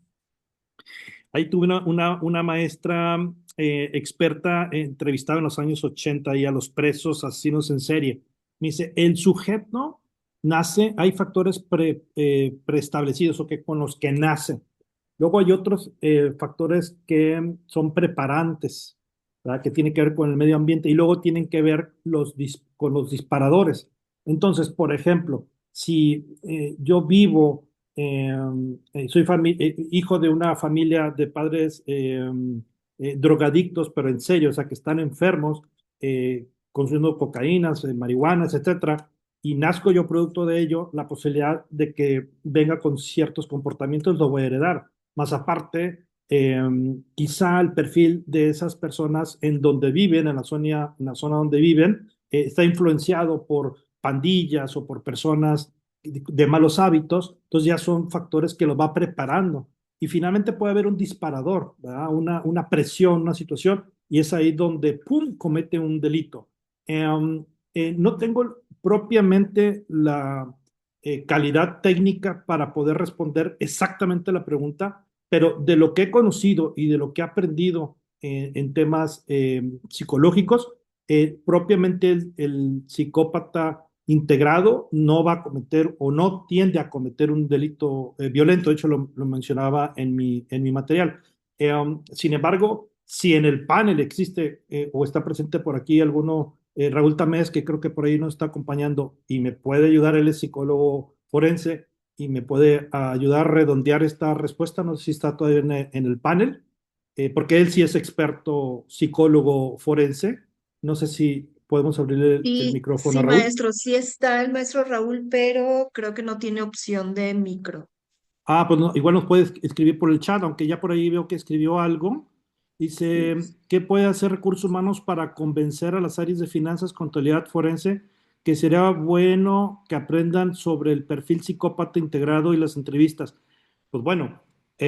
ahí tuve una maestra experta entrevistada en los años 80 y a los presos asesinos en serie. Me dice, el sujeto nace, hay factores preestablecidos o que con los que nace. Luego hay otros factores que son preparantes, ¿verdad? Que tienen que ver con el medio ambiente y luego tienen que ver con los disparadores. Entonces, por ejemplo, si yo vivo soy hijo de una familia de padres drogadictos, pero en serio, o sea, que están enfermos, consumiendo cocaínas, marihuanas, etcétera, y nazco yo producto de ello, la posibilidad de que venga con ciertos comportamientos lo voy a heredar. Más aparte, quizá el perfil de esas personas en donde viven, en la zona donde viven, está influenciado por pandillas o por personas de malos hábitos, entonces ya son factores que lo va preparando. Y finalmente puede haber un disparador, ¿verdad? Una presión, una situación, y es ahí donde, ¡pum!, comete un delito. No tengo propiamente la calidad técnica para poder responder exactamente la pregunta, pero de lo que he conocido y de lo que he aprendido en temas psicológicos, propiamente el psicópata integrado no va a cometer o no tiende a cometer un delito violento. De hecho, lo mencionaba en mi material. Sin embargo, si en el panel existe o está presente por aquí alguno, Raúl Tamés, que creo que por ahí nos está acompañando y me puede ayudar, él es psicólogo forense y me puede ayudar a redondear esta respuesta, no sé si está todavía en el panel, porque él sí es experto psicólogo forense. No sé si podemos abrir el Sí, micrófono a sí, Raúl. maestro, sí está el maestro Raúl, pero creo que no tiene opción de micro. Ah, pues igual nos puede escribir por el chat, aunque ya por ahí veo que escribió algo. Sí. Dice, ¿qué puede hacer recursos humanos para convencer a las áreas de finanzas, contabilidad forense que sería bueno que aprendan sobre el perfil psicópata integrado y las entrevistas? Pues bueno,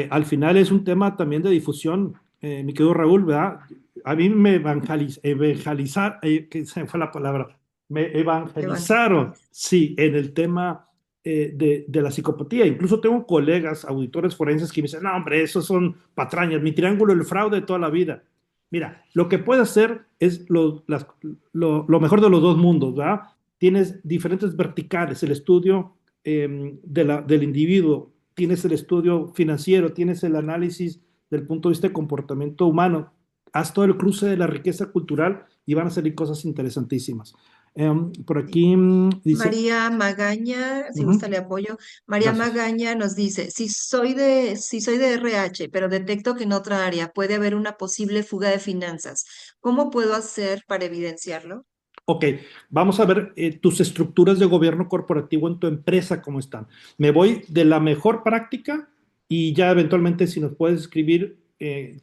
al final es un tema también de difusión, mi querido Raúl, ¿verdad? A mí me evangelizaron, que se me fue la palabra, me evangelizaron, sí, en el tema de la psicopatía. Incluso tengo colegas, auditores forenses que me dicen, no, hombre, esos son patrañas, mi triángulo del fraude de toda la vida. Mira, lo que puede hacer es lo mejor de los dos mundos, ¿verdad? Tienes diferentes verticales, el estudio del individuo, tienes el estudio financiero, tienes el análisis del punto de vista de comportamiento humano, haz todo el cruce de la riqueza cultural y van a salir cosas interesantísimas. Por aquí dice, María Magaña, si gusta ujú, le apoyo. María gracias. Magaña nos dice, si soy de RH, pero detecto que en otra área puede haber una posible fuga de finanzas, ¿cómo puedo hacer para evidenciarlo? Ok, vamos a ver tus estructuras de gobierno corporativo en tu empresa, cómo están. Me voy de la mejor práctica y ya eventualmente si nos puedes escribir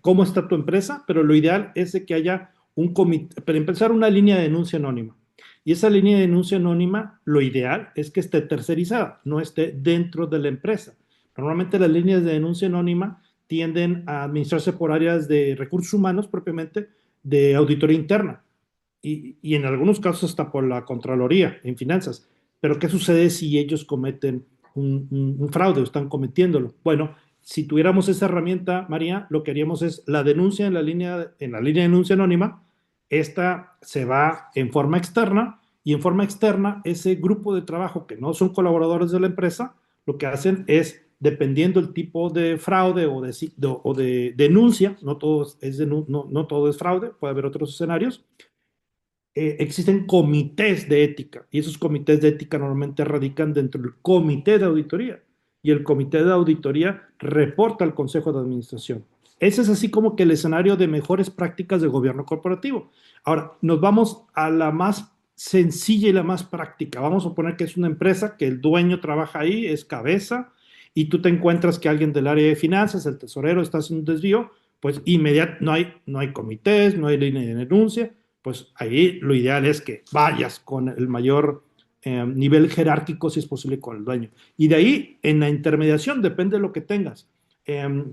cómo está tu empresa, pero lo ideal es de que haya un comité, para empezar, una línea de denuncia anónima. Y esa línea de denuncia anónima, lo ideal es que esté tercerizada, no esté dentro de la empresa. Normalmente las líneas de denuncia anónima tienden a administrarse por áreas de recursos humanos propiamente, de auditoría interna y en algunos casos hasta por la Contraloría en finanzas. Pero ¿qué sucede si ellos cometen un fraude o están cometiéndolo? Bueno, si tuviéramos esa herramienta, María, lo que haríamos es la denuncia en la línea de denuncia anónima, esta se va en forma externa y en forma externa ese grupo de trabajo que no son colaboradores de la empresa, lo que hacen es, dependiendo el tipo de fraude o de denuncia, no todo es fraude, puede haber otros escenarios, existen comités de ética y esos comités de ética normalmente radican dentro del comité de auditoría y el comité de auditoría reporta al consejo de administración. Ese es así como que el escenario de mejores prácticas de gobierno corporativo. Ahora, nos vamos a la más sencilla y la más práctica. Vamos a suponer que es una empresa, que el dueño trabaja ahí, es cabeza, y tú te encuentras que alguien del área de finanzas, el tesorero, está haciendo un desvío, pues no hay comités, no hay línea de denuncia, pues ahí lo ideal es que vayas con el mayor nivel jerárquico, si es posible, con el dueño. Y de ahí, en la intermediación, depende de lo que tengas. em,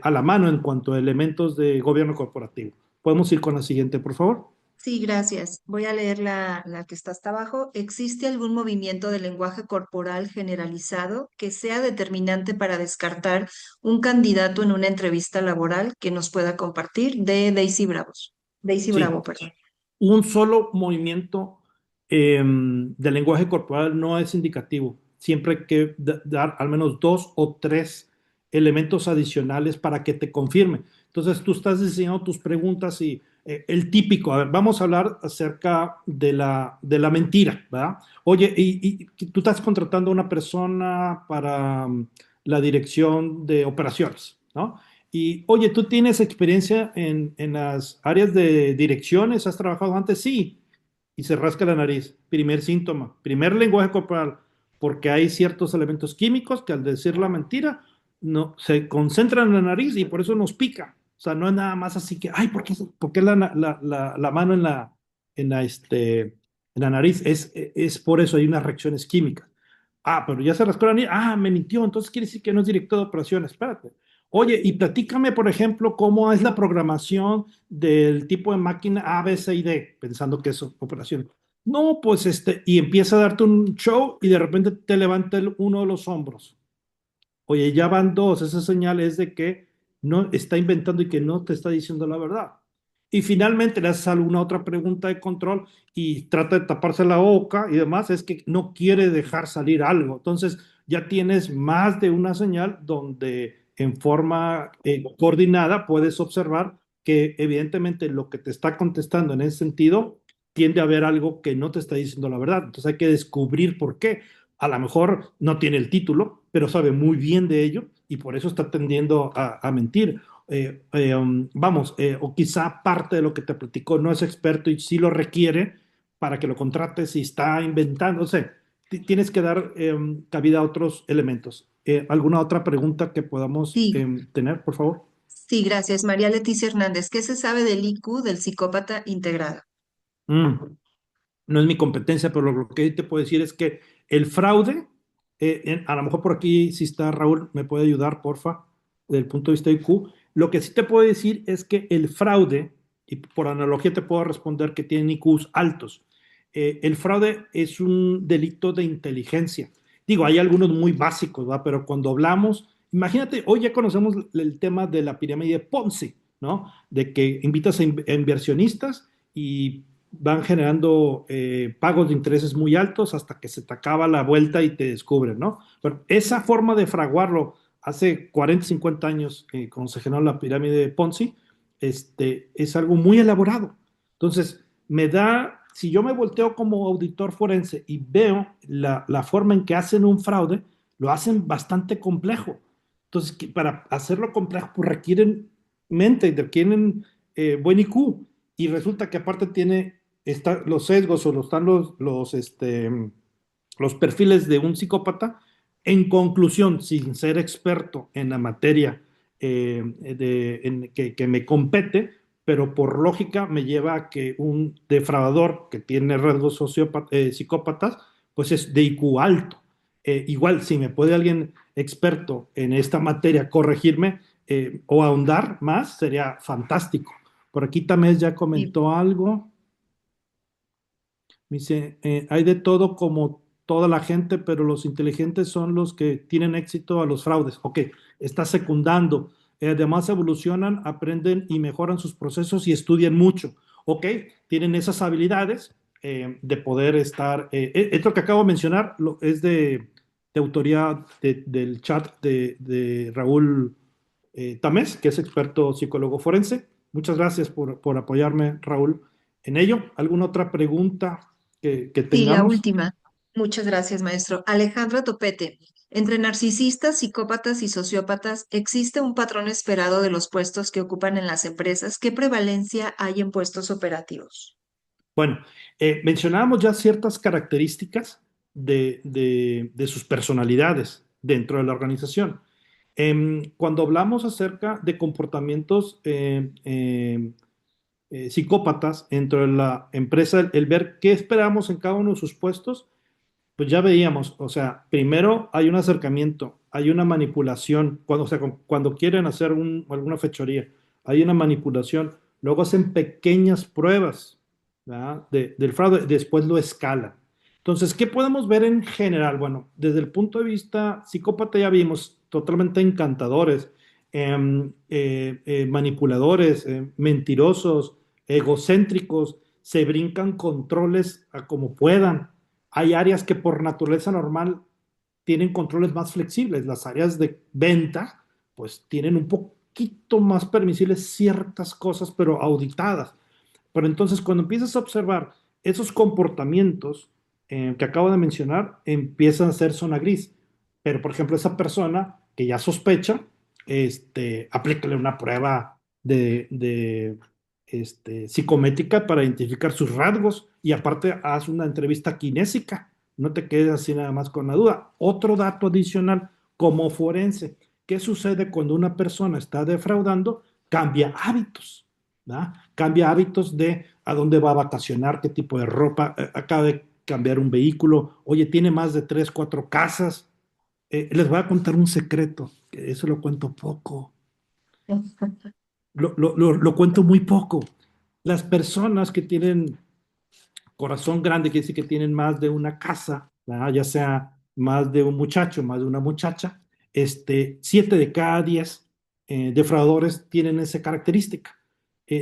a la mano en cuanto a elementos de gobierno corporativo. Podemos ir con la siguiente, por favor. Sí, gracias. Voy a leer la que está hasta abajo. ¿Existe algún movimiento de lenguaje corporal generalizado que sea determinante para descartar un candidato en una entrevista laboral que nos pueda compartir? De Daisy Bravos. Daisy Sí, Bravo, perdón. un solo movimiento de lenguaje corporal no es indicativo. Siempre hay que dar al menos dos o tres elementos adicionales para que te confirme. Entonces tú estás diseñando tus preguntas y el típico, a ver, vamos a hablar acerca de la mentira, ¿verdad? Oye, y tú estás contratando a una persona para la dirección de operaciones, ¿no? Y oye, ¿tú tienes experiencia en las áreas de direcciones? ¿Has trabajado antes? Sí. Y se rasca la nariz. Primer síntoma, primer lenguaje corporal, porque hay ciertos elementos químicos que al decir la mentira no, se concentran en la nariz y por eso nos pica. O sea, no es nada más así que, ay, ¿por qué la mano en la nariz? Es por eso, hay unas reacciones químicas. Ah, pero ya se rascó la nariz. Ah, me mintió, entonces quiere decir que no es director de operaciones. Espérate. Oye, y platícame, por ejemplo, cómo es la programación del tipo de máquina A, B, C y D, pensando que es operación. No, pues y empieza a darte un show y de repente te levanta uno de los hombros. Oye, ya van dos, esa señal es de que no está inventando y que no te está diciendo la verdad. Y finalmente le haces alguna otra pregunta de control y trata de taparse la boca y demás, es que no quiere dejar salir algo. Entonces ya tienes más de una señal donde en forma coordinada puedes observar que evidentemente lo que te está contestando en ese sentido tiende a haber algo que no te está diciendo la verdad. Entonces hay que descubrir por qué. A lo mejor no tiene el título, pero sabe muy bien de ello y por eso está tendiendo a mentir. Vamos, o quizá parte de lo que te platicó no es experto y sí lo requiere para que lo contrates y está inventando. O sea, tienes que dar cabida a otros elementos. ¿Alguna otra pregunta que podamos Sí, tener, por favor? sí, gracias. María Leticia Hernández. ¿Qué se sabe del IQ del psicópata integrado? Mm. No es mi competencia, pero lo que te puedo decir es que el fraude, a lo mejor por aquí, si está Raúl, me puede ayudar, porfa, desde el punto de vista de IQ. Lo que sí te puedo decir es que el fraude, y por analogía te puedo responder que tienen IQs altos, el fraude es un delito de inteligencia. Digo, hay algunos muy básicos, ¿va? Pero cuando hablamos, imagínate, hoy ya conocemos el tema de la pirámide de Ponzi, ¿no? De que invitas a inversionistas y van generando pagos de intereses muy altos hasta que se te acaba la vuelta y te descubren, ¿no? Pero esa forma de fraguarlo hace 40, 50 años, cuando se generó la pirámide de Ponzi, es algo muy elaborado. Entonces, si yo me volteo como auditor forense y veo la forma en que hacen un fraude, lo hacen bastante complejo. Entonces, para hacerlo complejo, pues requieren mente, requieren buen IQ. Y resulta que aparte los sesgos o están los perfiles de un psicópata. En conclusión, sin ser experto en la materia que me compete, pero por lógica me lleva a que un defraudador que tiene rasgos psicópatas, pues es de IQ alto. Igual, si me puede alguien experto en esta materia corregirme o ahondar más, sería fantástico. Por aquí también ya Sí. comentó algo. Me dice, hay de todo como toda la gente, pero los inteligentes son los que tienen éxito a los fraudes. Ok, está secundando. Además evolucionan, aprenden y mejoran sus procesos y estudian mucho. Ok, tienen esas habilidades de poder estar. Esto que acabo de mencionar es de autoría del chat de Raúl Tamés, que es experto psicólogo forense. Muchas gracias por apoyarme, Raúl, en ello. ¿Alguna otra pregunta que Sí, la tengamos? última. Muchas gracias, maestro. Alejandra Topete. Entre narcisistas, psicópatas y sociópatas, ¿existe un patrón esperado de los puestos que ocupan en las empresas? ¿Qué prevalencia hay en puestos operativos? Bueno, mencionábamos ya ciertas características de sus personalidades dentro de la organización. Cuando hablamos acerca de comportamientos psicópatas dentro de la empresa, el ver qué esperamos en cada uno de sus puestos, pues ya veíamos, o sea, primero hay un acercamiento hay una manipulación, o sea, cuando quieren hacer alguna fechoría, hay una manipulación, luego hacen pequeñas pruebas, ¿verdad? Del fraude, después lo escalan. Entonces, ¿qué podemos ver en general? Bueno, desde el punto de vista psicópata ya vimos totalmente encantadores, manipuladores, mentirosos, egocéntricos, se brincan controles a como puedan. Hay áreas que por naturaleza normal tienen controles más flexibles. Las áreas de venta, pues tienen un poquito más permisibles ciertas cosas, pero auditadas. Pero entonces, cuando empiezas a observar esos comportamientos que acabo de mencionar, empiezan a ser zona gris. Pero, por ejemplo, esa persona que ya sospecha, aplícale una prueba psicométrica para identificar sus rasgos y aparte haz una entrevista kinésica. No te quedes así nada más con la duda. Otro dato adicional, como forense, ¿qué sucede cuando una persona está defraudando? Cambia hábitos, ¿verdad? Cambia hábitos de a dónde va a vacacionar, qué tipo de ropa, acaba de cambiar un vehículo, oye, tiene más de 3, 4 casas. Les voy a contar un secreto, que eso lo cuento poco, lo cuento muy poco. Las personas que tienen corazón grande, quiere decir que tienen más de una casa, ¿verdad? Ya sea más de un muchacho, más de una muchacha, 7 de cada 10 defraudadores tienen esa característica.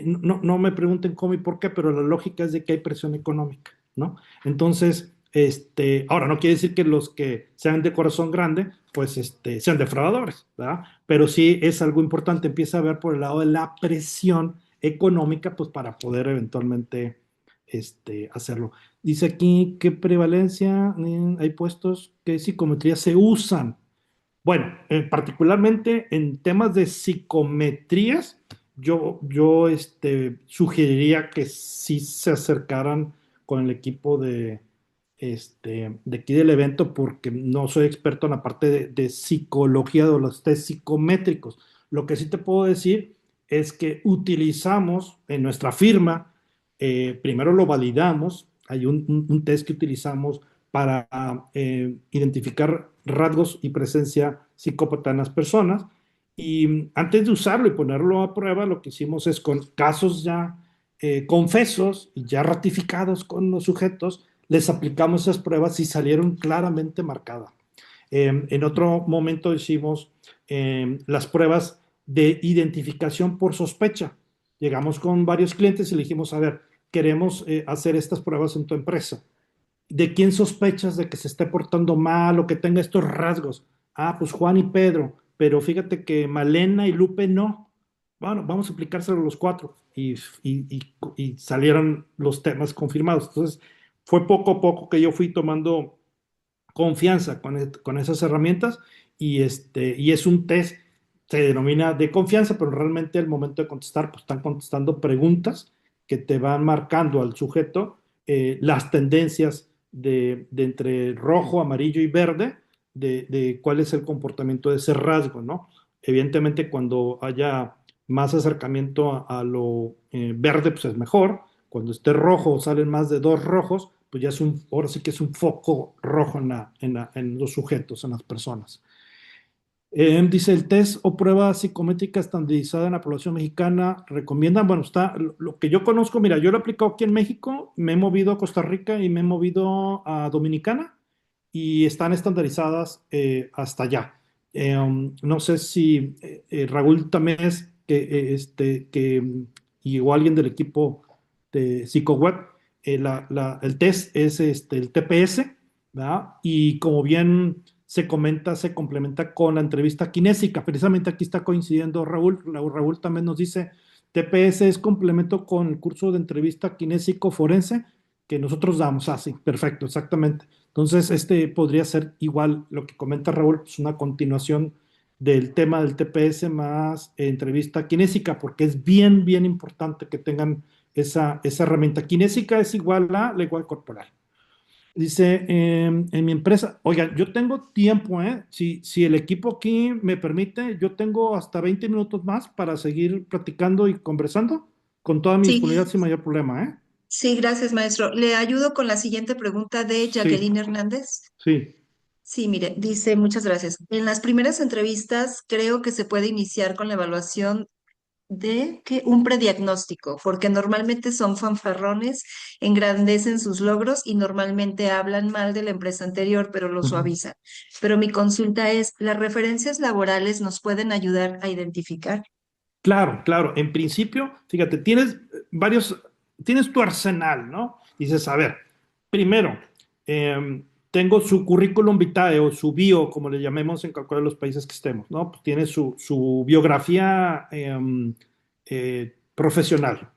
No me pregunten cómo y por qué, pero la lógica es de que hay presión económica, ¿no? Entonces, ahora no quiere decir que los que sean de corazón grande, pues sean defraudadores, ¿verdad? Pero sí es algo importante, empieza a ver por el lado de la presión económica, pues para poder eventualmente hacerlo. Dice aquí qué prevalencia, hay puestos que psicometría se usan. Bueno, particularmente en temas de psicometrías, yo sugeriría que sí se acercaran con el equipo de aquí del evento, porque no soy experto en la parte de psicología de los test psicométricos. Lo que sí te puedo decir es que utilizamos en nuestra firma, primero lo validamos, hay un test que utilizamos para identificar rasgos y presencia psicópata en las personas. Y antes de usarlo y ponerlo a prueba, lo que hicimos es con casos ya confesos y ya ratificados con los sujetos, les aplicamos esas pruebas y salieron claramente marcadas. En otro momento hicimos las pruebas de identificación por sospecha. Llegamos con varios clientes y le dijimos, a ver, queremos hacer estas pruebas en tu empresa. ¿De quién sospechas de que se esté portando mal o que tenga estos rasgos? Ah, pues Juan y Pedro, pero fíjate que Malena y Lupe no. Bueno, vamos a aplicárselo a los 4 y salieron los temas confirmados. Entonces, fue poco a poco que yo fui tomando confianza con esas herramientas y es un test, se denomina de confianza, pero realmente al momento de contestar, pues están contestando preguntas que te van marcando al sujeto las tendencias de entre rojo, amarillo y verde, de cuál es el comportamiento de ese rasgo, ¿no? Evidentemente, cuando haya más acercamiento a lo verde, pues es mejor. Cuando esté rojo, salen más de 2 rojos, pues ya ahora sí que es un foco rojo en los sujetos, en las personas. Dice, el test o prueba psicométrica estandarizada en la población mexicana recomiendan, bueno, está lo que yo conozco, mira, yo lo he aplicado aquí en México, me he movido a Costa Rica y me he movido a Dominicana y están estandarizadas hasta allá. No sé si Raúl Tamés, y o alguien del equipo de PsicoWeb, el test es el TPS, ¿verdad? Y como bien se comenta, se complementa con la entrevista kinésica. Precisamente aquí está coincidiendo Raúl. Raúl también nos dice, TPS es complemento con el curso de entrevista kinésico forense que nosotros damos. Ah, sí, perfecto, exactamente. Entonces, podría ser igual lo que comenta Raúl, pues una continuación del tema del TPS más entrevista kinésica, porque es bien, bien importante que tengan esa herramienta. Kinésica es igual a la igual corporal. Dice, en mi empresa, oigan, yo tengo tiempo, ¿eh? Si el equipo aquí me permite, yo tengo hasta 20 minutos más para seguir platicando y conversando con toda mi Sí, disponibilidad sin mayor problema, ¿eh? sí, gracias, maestro. Le ayudo con la siguiente pregunta de Sí, Jacqueline Hernández. sí. Sí, mire, dice, muchas gracias. En las primeras entrevistas creo que se puede iniciar con la evaluación de que un prediagnóstico, porque normalmente son fanfarrones, engrandecen sus logros y normalmente hablan mal de la empresa anterior, pero lo Ujú. suavizan. Pero mi consulta es, ¿las referencias laborales nos pueden ayudar a identificar? Claro, claro. En principio, fíjate, tienes tu arsenal, ¿no? Dices, a ver, primero, tengo su currículum vitae o su bio, como le llamemos en cualquiera de los países que estemos, ¿no? Pues tiene su biografía profesional.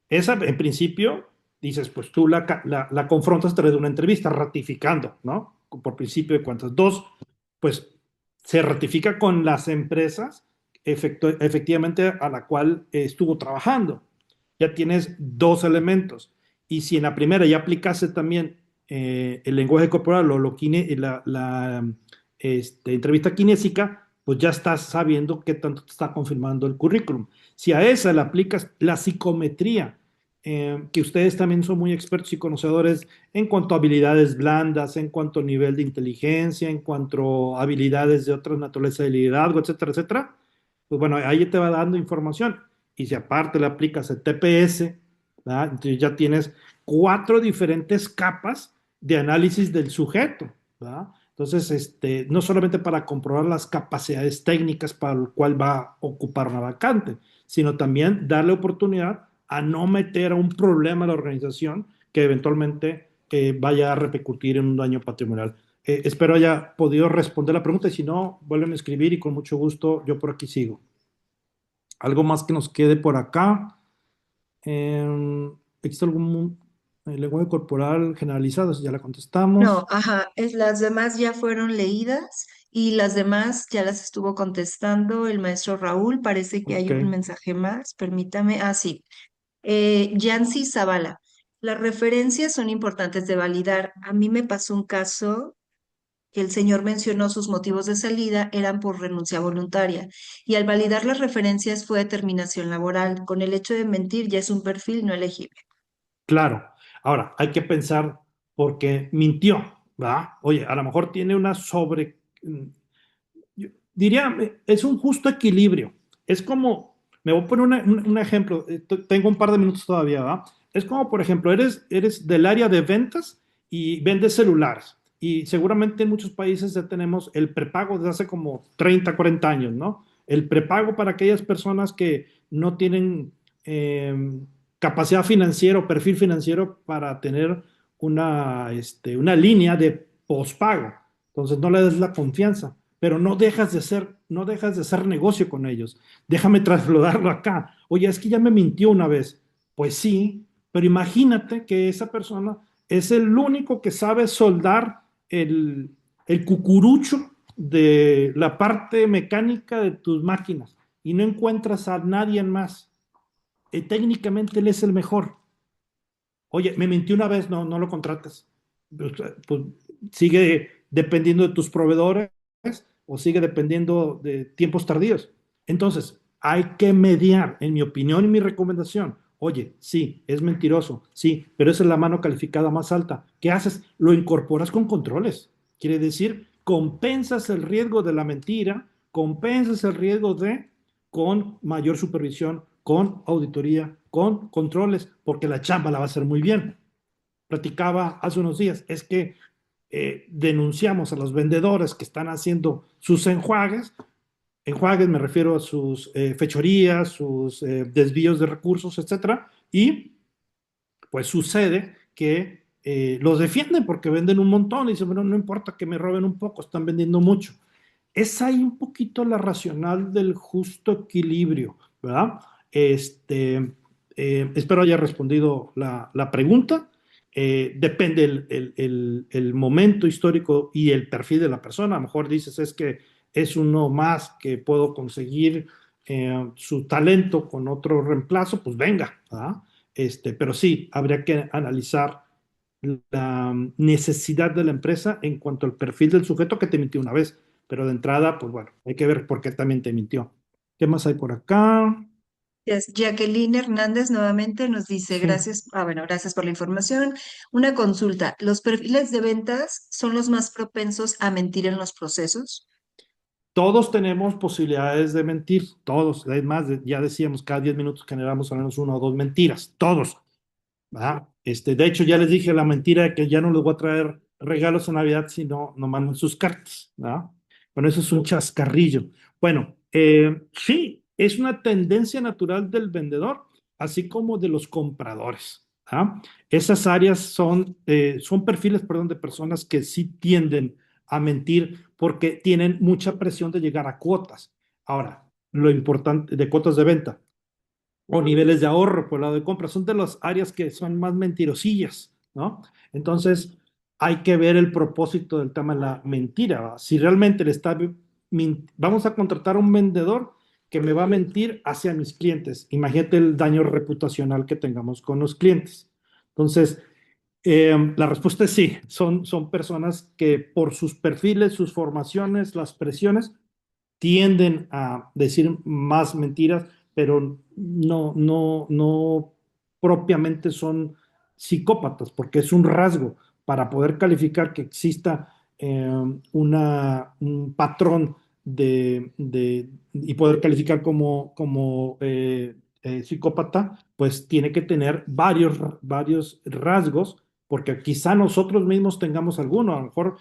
Esa, en principio, dices, pues tú la confrontas a través de una entrevista, ratificando, ¿no? Por principio de cuentas. Dos, pues se ratifica con las empresas efectivamente a la cual estuvo trabajando. Ya tienes dos elementos. Y si en la primera ya aplicaste también el lenguaje corporal o entrevista kinésica, pues ya estás sabiendo qué tanto te está confirmando el currículum. Si a esa le aplicas la psicometría, que ustedes también son muy expertos y conocedores en cuanto a habilidades blandas, en cuanto a nivel de inteligencia, en cuanto a habilidades de otra naturaleza de liderazgo, etcétera, etcétera, pues bueno, ahí te va dando información. Y si aparte le aplicas el TPS, ¿verdad? Entonces ya tienes cuatro diferentes capas de análisis del sujeto, ¿verdad? Entonces, no solamente para comprobar las capacidades técnicas para el cual va a ocupar una vacante, sino también darle oportunidad a no meter a un problema a la organización que eventualmente vaya a repercutir en un daño patrimonial. Espero haya podido responder la pregunta y si no, vuelven a escribir y con mucho gusto yo por aquí sigo. ¿Algo más que nos quede por acá? ¿Existe algún lenguaje corporal generalizado? Eso ya la No, contestamos. ajá, las demás ya fueron leídas y las demás ya las estuvo contestando el maestro Raúl. Parece que hay Ok, un mensaje más, permítame. Ah, sí. Yancy Zavala, las referencias son importantes de validar. A mí me pasó un caso que el señor mencionó sus motivos de salida eran por renuncia voluntaria y al validar las referencias fue determinación laboral. Con el hecho de mentir ya es un perfil no elegible. claro. Ahora, hay que pensar porque mintió, ¿verdad? Oye, a lo mejor tiene una yo diría, es un justo equilibrio. Es como, me voy a poner un ejemplo, tengo un par de minutos todavía, ¿va? Es como, por ejemplo, eres del área de ventas y vendes celulares. Y seguramente en muchos países ya tenemos el prepago desde hace como 30, 40 años, ¿no? El prepago para aquellas personas que no tienen eh, capacidad financiera o perfil financiero para tener una línea de pospago. Entonces no le des la confianza, pero no dejas de hacer negocio con ellos. Déjame trasladarlo acá. Oye, es que ya me mintió una vez. Pues sí, pero imagínate que esa persona es el único que sabe soldar el cucurucho de la parte mecánica de tus máquinas y no encuentras a nadie más. Técnicamente él es el mejor. Oye, me mintió una vez, no lo contratas. Pues, sigue dependiendo de tus proveedores o sigue dependiendo de tiempos tardíos. Entonces, hay que mediar, en mi opinión y mi recomendación. Oye, sí, es mentiroso, sí, pero esa es la mano calificada más alta. ¿Qué haces? Lo incorporas con controles. Quiere decir, compensas el riesgo de la mentira, compensas el riesgo con mayor supervisión, con auditoría, con controles, porque la chamba la va a hacer muy bien. Platicaba hace unos días, es que denunciamos a los vendedores que están haciendo sus enjuagues me refiero a sus fechorías, sus desvíos de recursos, etcétera, y pues sucede que los defienden porque venden un montón y dicen, bueno, no importa que me roben un poco, están vendiendo mucho. Es ahí un poquito la racional del justo equilibrio, ¿verdad? Espero haya respondido la pregunta. Depende el momento histórico y el perfil de la persona. A lo mejor dices, es que es uno más que puedo conseguir su talento con otro reemplazo, pues venga, ¿verdad? Pero sí, habría que analizar la necesidad de la empresa en cuanto al perfil del sujeto que te mintió una vez. Pero de entrada, pues bueno, hay que ver por qué también te mintió. ¿Qué más hay por acá? Jacqueline Hernández nuevamente nos dice, Sí. gracias, bueno, gracias por la información. Una consulta, ¿los perfiles de ventas son los más propensos a mentir en los procesos? Todos tenemos posibilidades de mentir, todos. Es más, ya decíamos, cada 10 minutos generamos al menos una o dos mentiras, todos. ¿Verdad? De hecho, ya les dije la mentira de que ya no les voy a traer regalos en Navidad si no mandan sus cartas. ¿Verdad? Bueno, eso es un chascarrillo. Bueno, sí, es una tendencia natural del vendedor, así como de los compradores. ¿Ah? Esas áreas son perfiles, perdón, de personas que sí tienden a mentir porque tienen mucha presión de llegar a cuotas. Ahora, lo importante de cuotas de venta o niveles de ahorro por el lado de compra. Son de las áreas que son más mentirosillas, ¿no? Entonces, hay que ver el propósito del tema de la mentira. ¿Va? Si realmente vamos a contratar a un vendedor que me va a mentir hacia mis clientes. Imagínate el daño reputacional que tengamos con los clientes. Entonces, la respuesta es sí, son personas que por sus perfiles, sus formaciones, las presiones, tienden a decir más mentiras, pero no propiamente son psicópatas, porque es un rasgo para poder calificar que exista un patrón y poder calificar como psicópata, pues tiene que tener varios rasgos, porque quizá nosotros mismos tengamos alguno. A lo mejor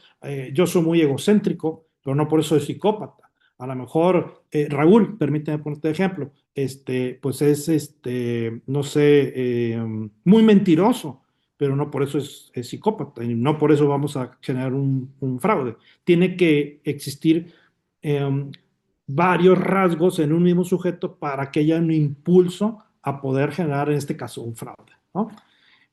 yo soy muy egocéntrico, pero no por eso soy psicópata. A lo mejor Raúl, permíteme ponerte ejemplo, pues es, no sé, muy mentiroso, pero no por eso es psicópata y no por eso vamos a generar un fraude. Tiene que existir eh, varios rasgos en un mismo sujeto para que haya un impulso a poder generar, en este caso, un fraude, ¿no?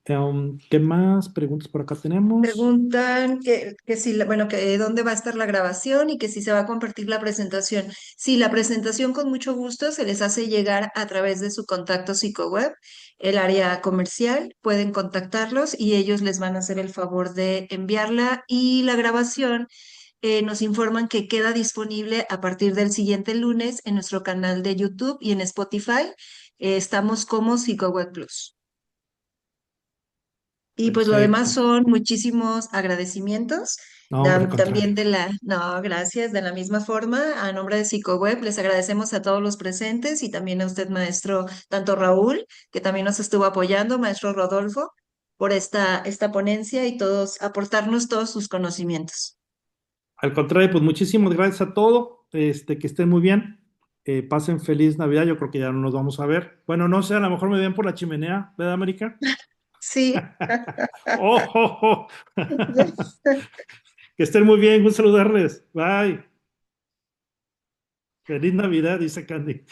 ¿Qué más preguntas por acá tenemos? Preguntan que si, bueno, que dónde va a estar la grabación y que si se va a compartir la presentación. Sí, la presentación con mucho gusto se les hace llegar a través de su contacto psicoweb, el área comercial, pueden contactarlos y ellos les van a hacer el favor de enviarla y la grabación nos informan que queda disponible a partir del siguiente lunes en nuestro canal de YouTube y en Spotify. Estamos como psicoweb Plus. Y pues lo demás Perfecto. son muchísimos agradecimientos. No, hombre, al También contrario. no, gracias, de la misma forma, a nombre de PsicoWeb, les agradecemos a todos los presentes y también a usted, maestro, tanto Raúl, que también nos estuvo apoyando, maestro Rodolfo, por esta ponencia y todos, aportarnos todos sus conocimientos. Al contrario, pues muchísimas gracias a todos, que estén muy bien, pasen feliz Navidad, yo creo que ya no nos vamos a ver. Bueno, no sé, a lo mejor me ven por la chimenea, ¿verdad, América? Sí. ¡Oh, oh, oh! Que estén muy bien, gusto saludarles. Bye. Feliz Navidad, dice Candy.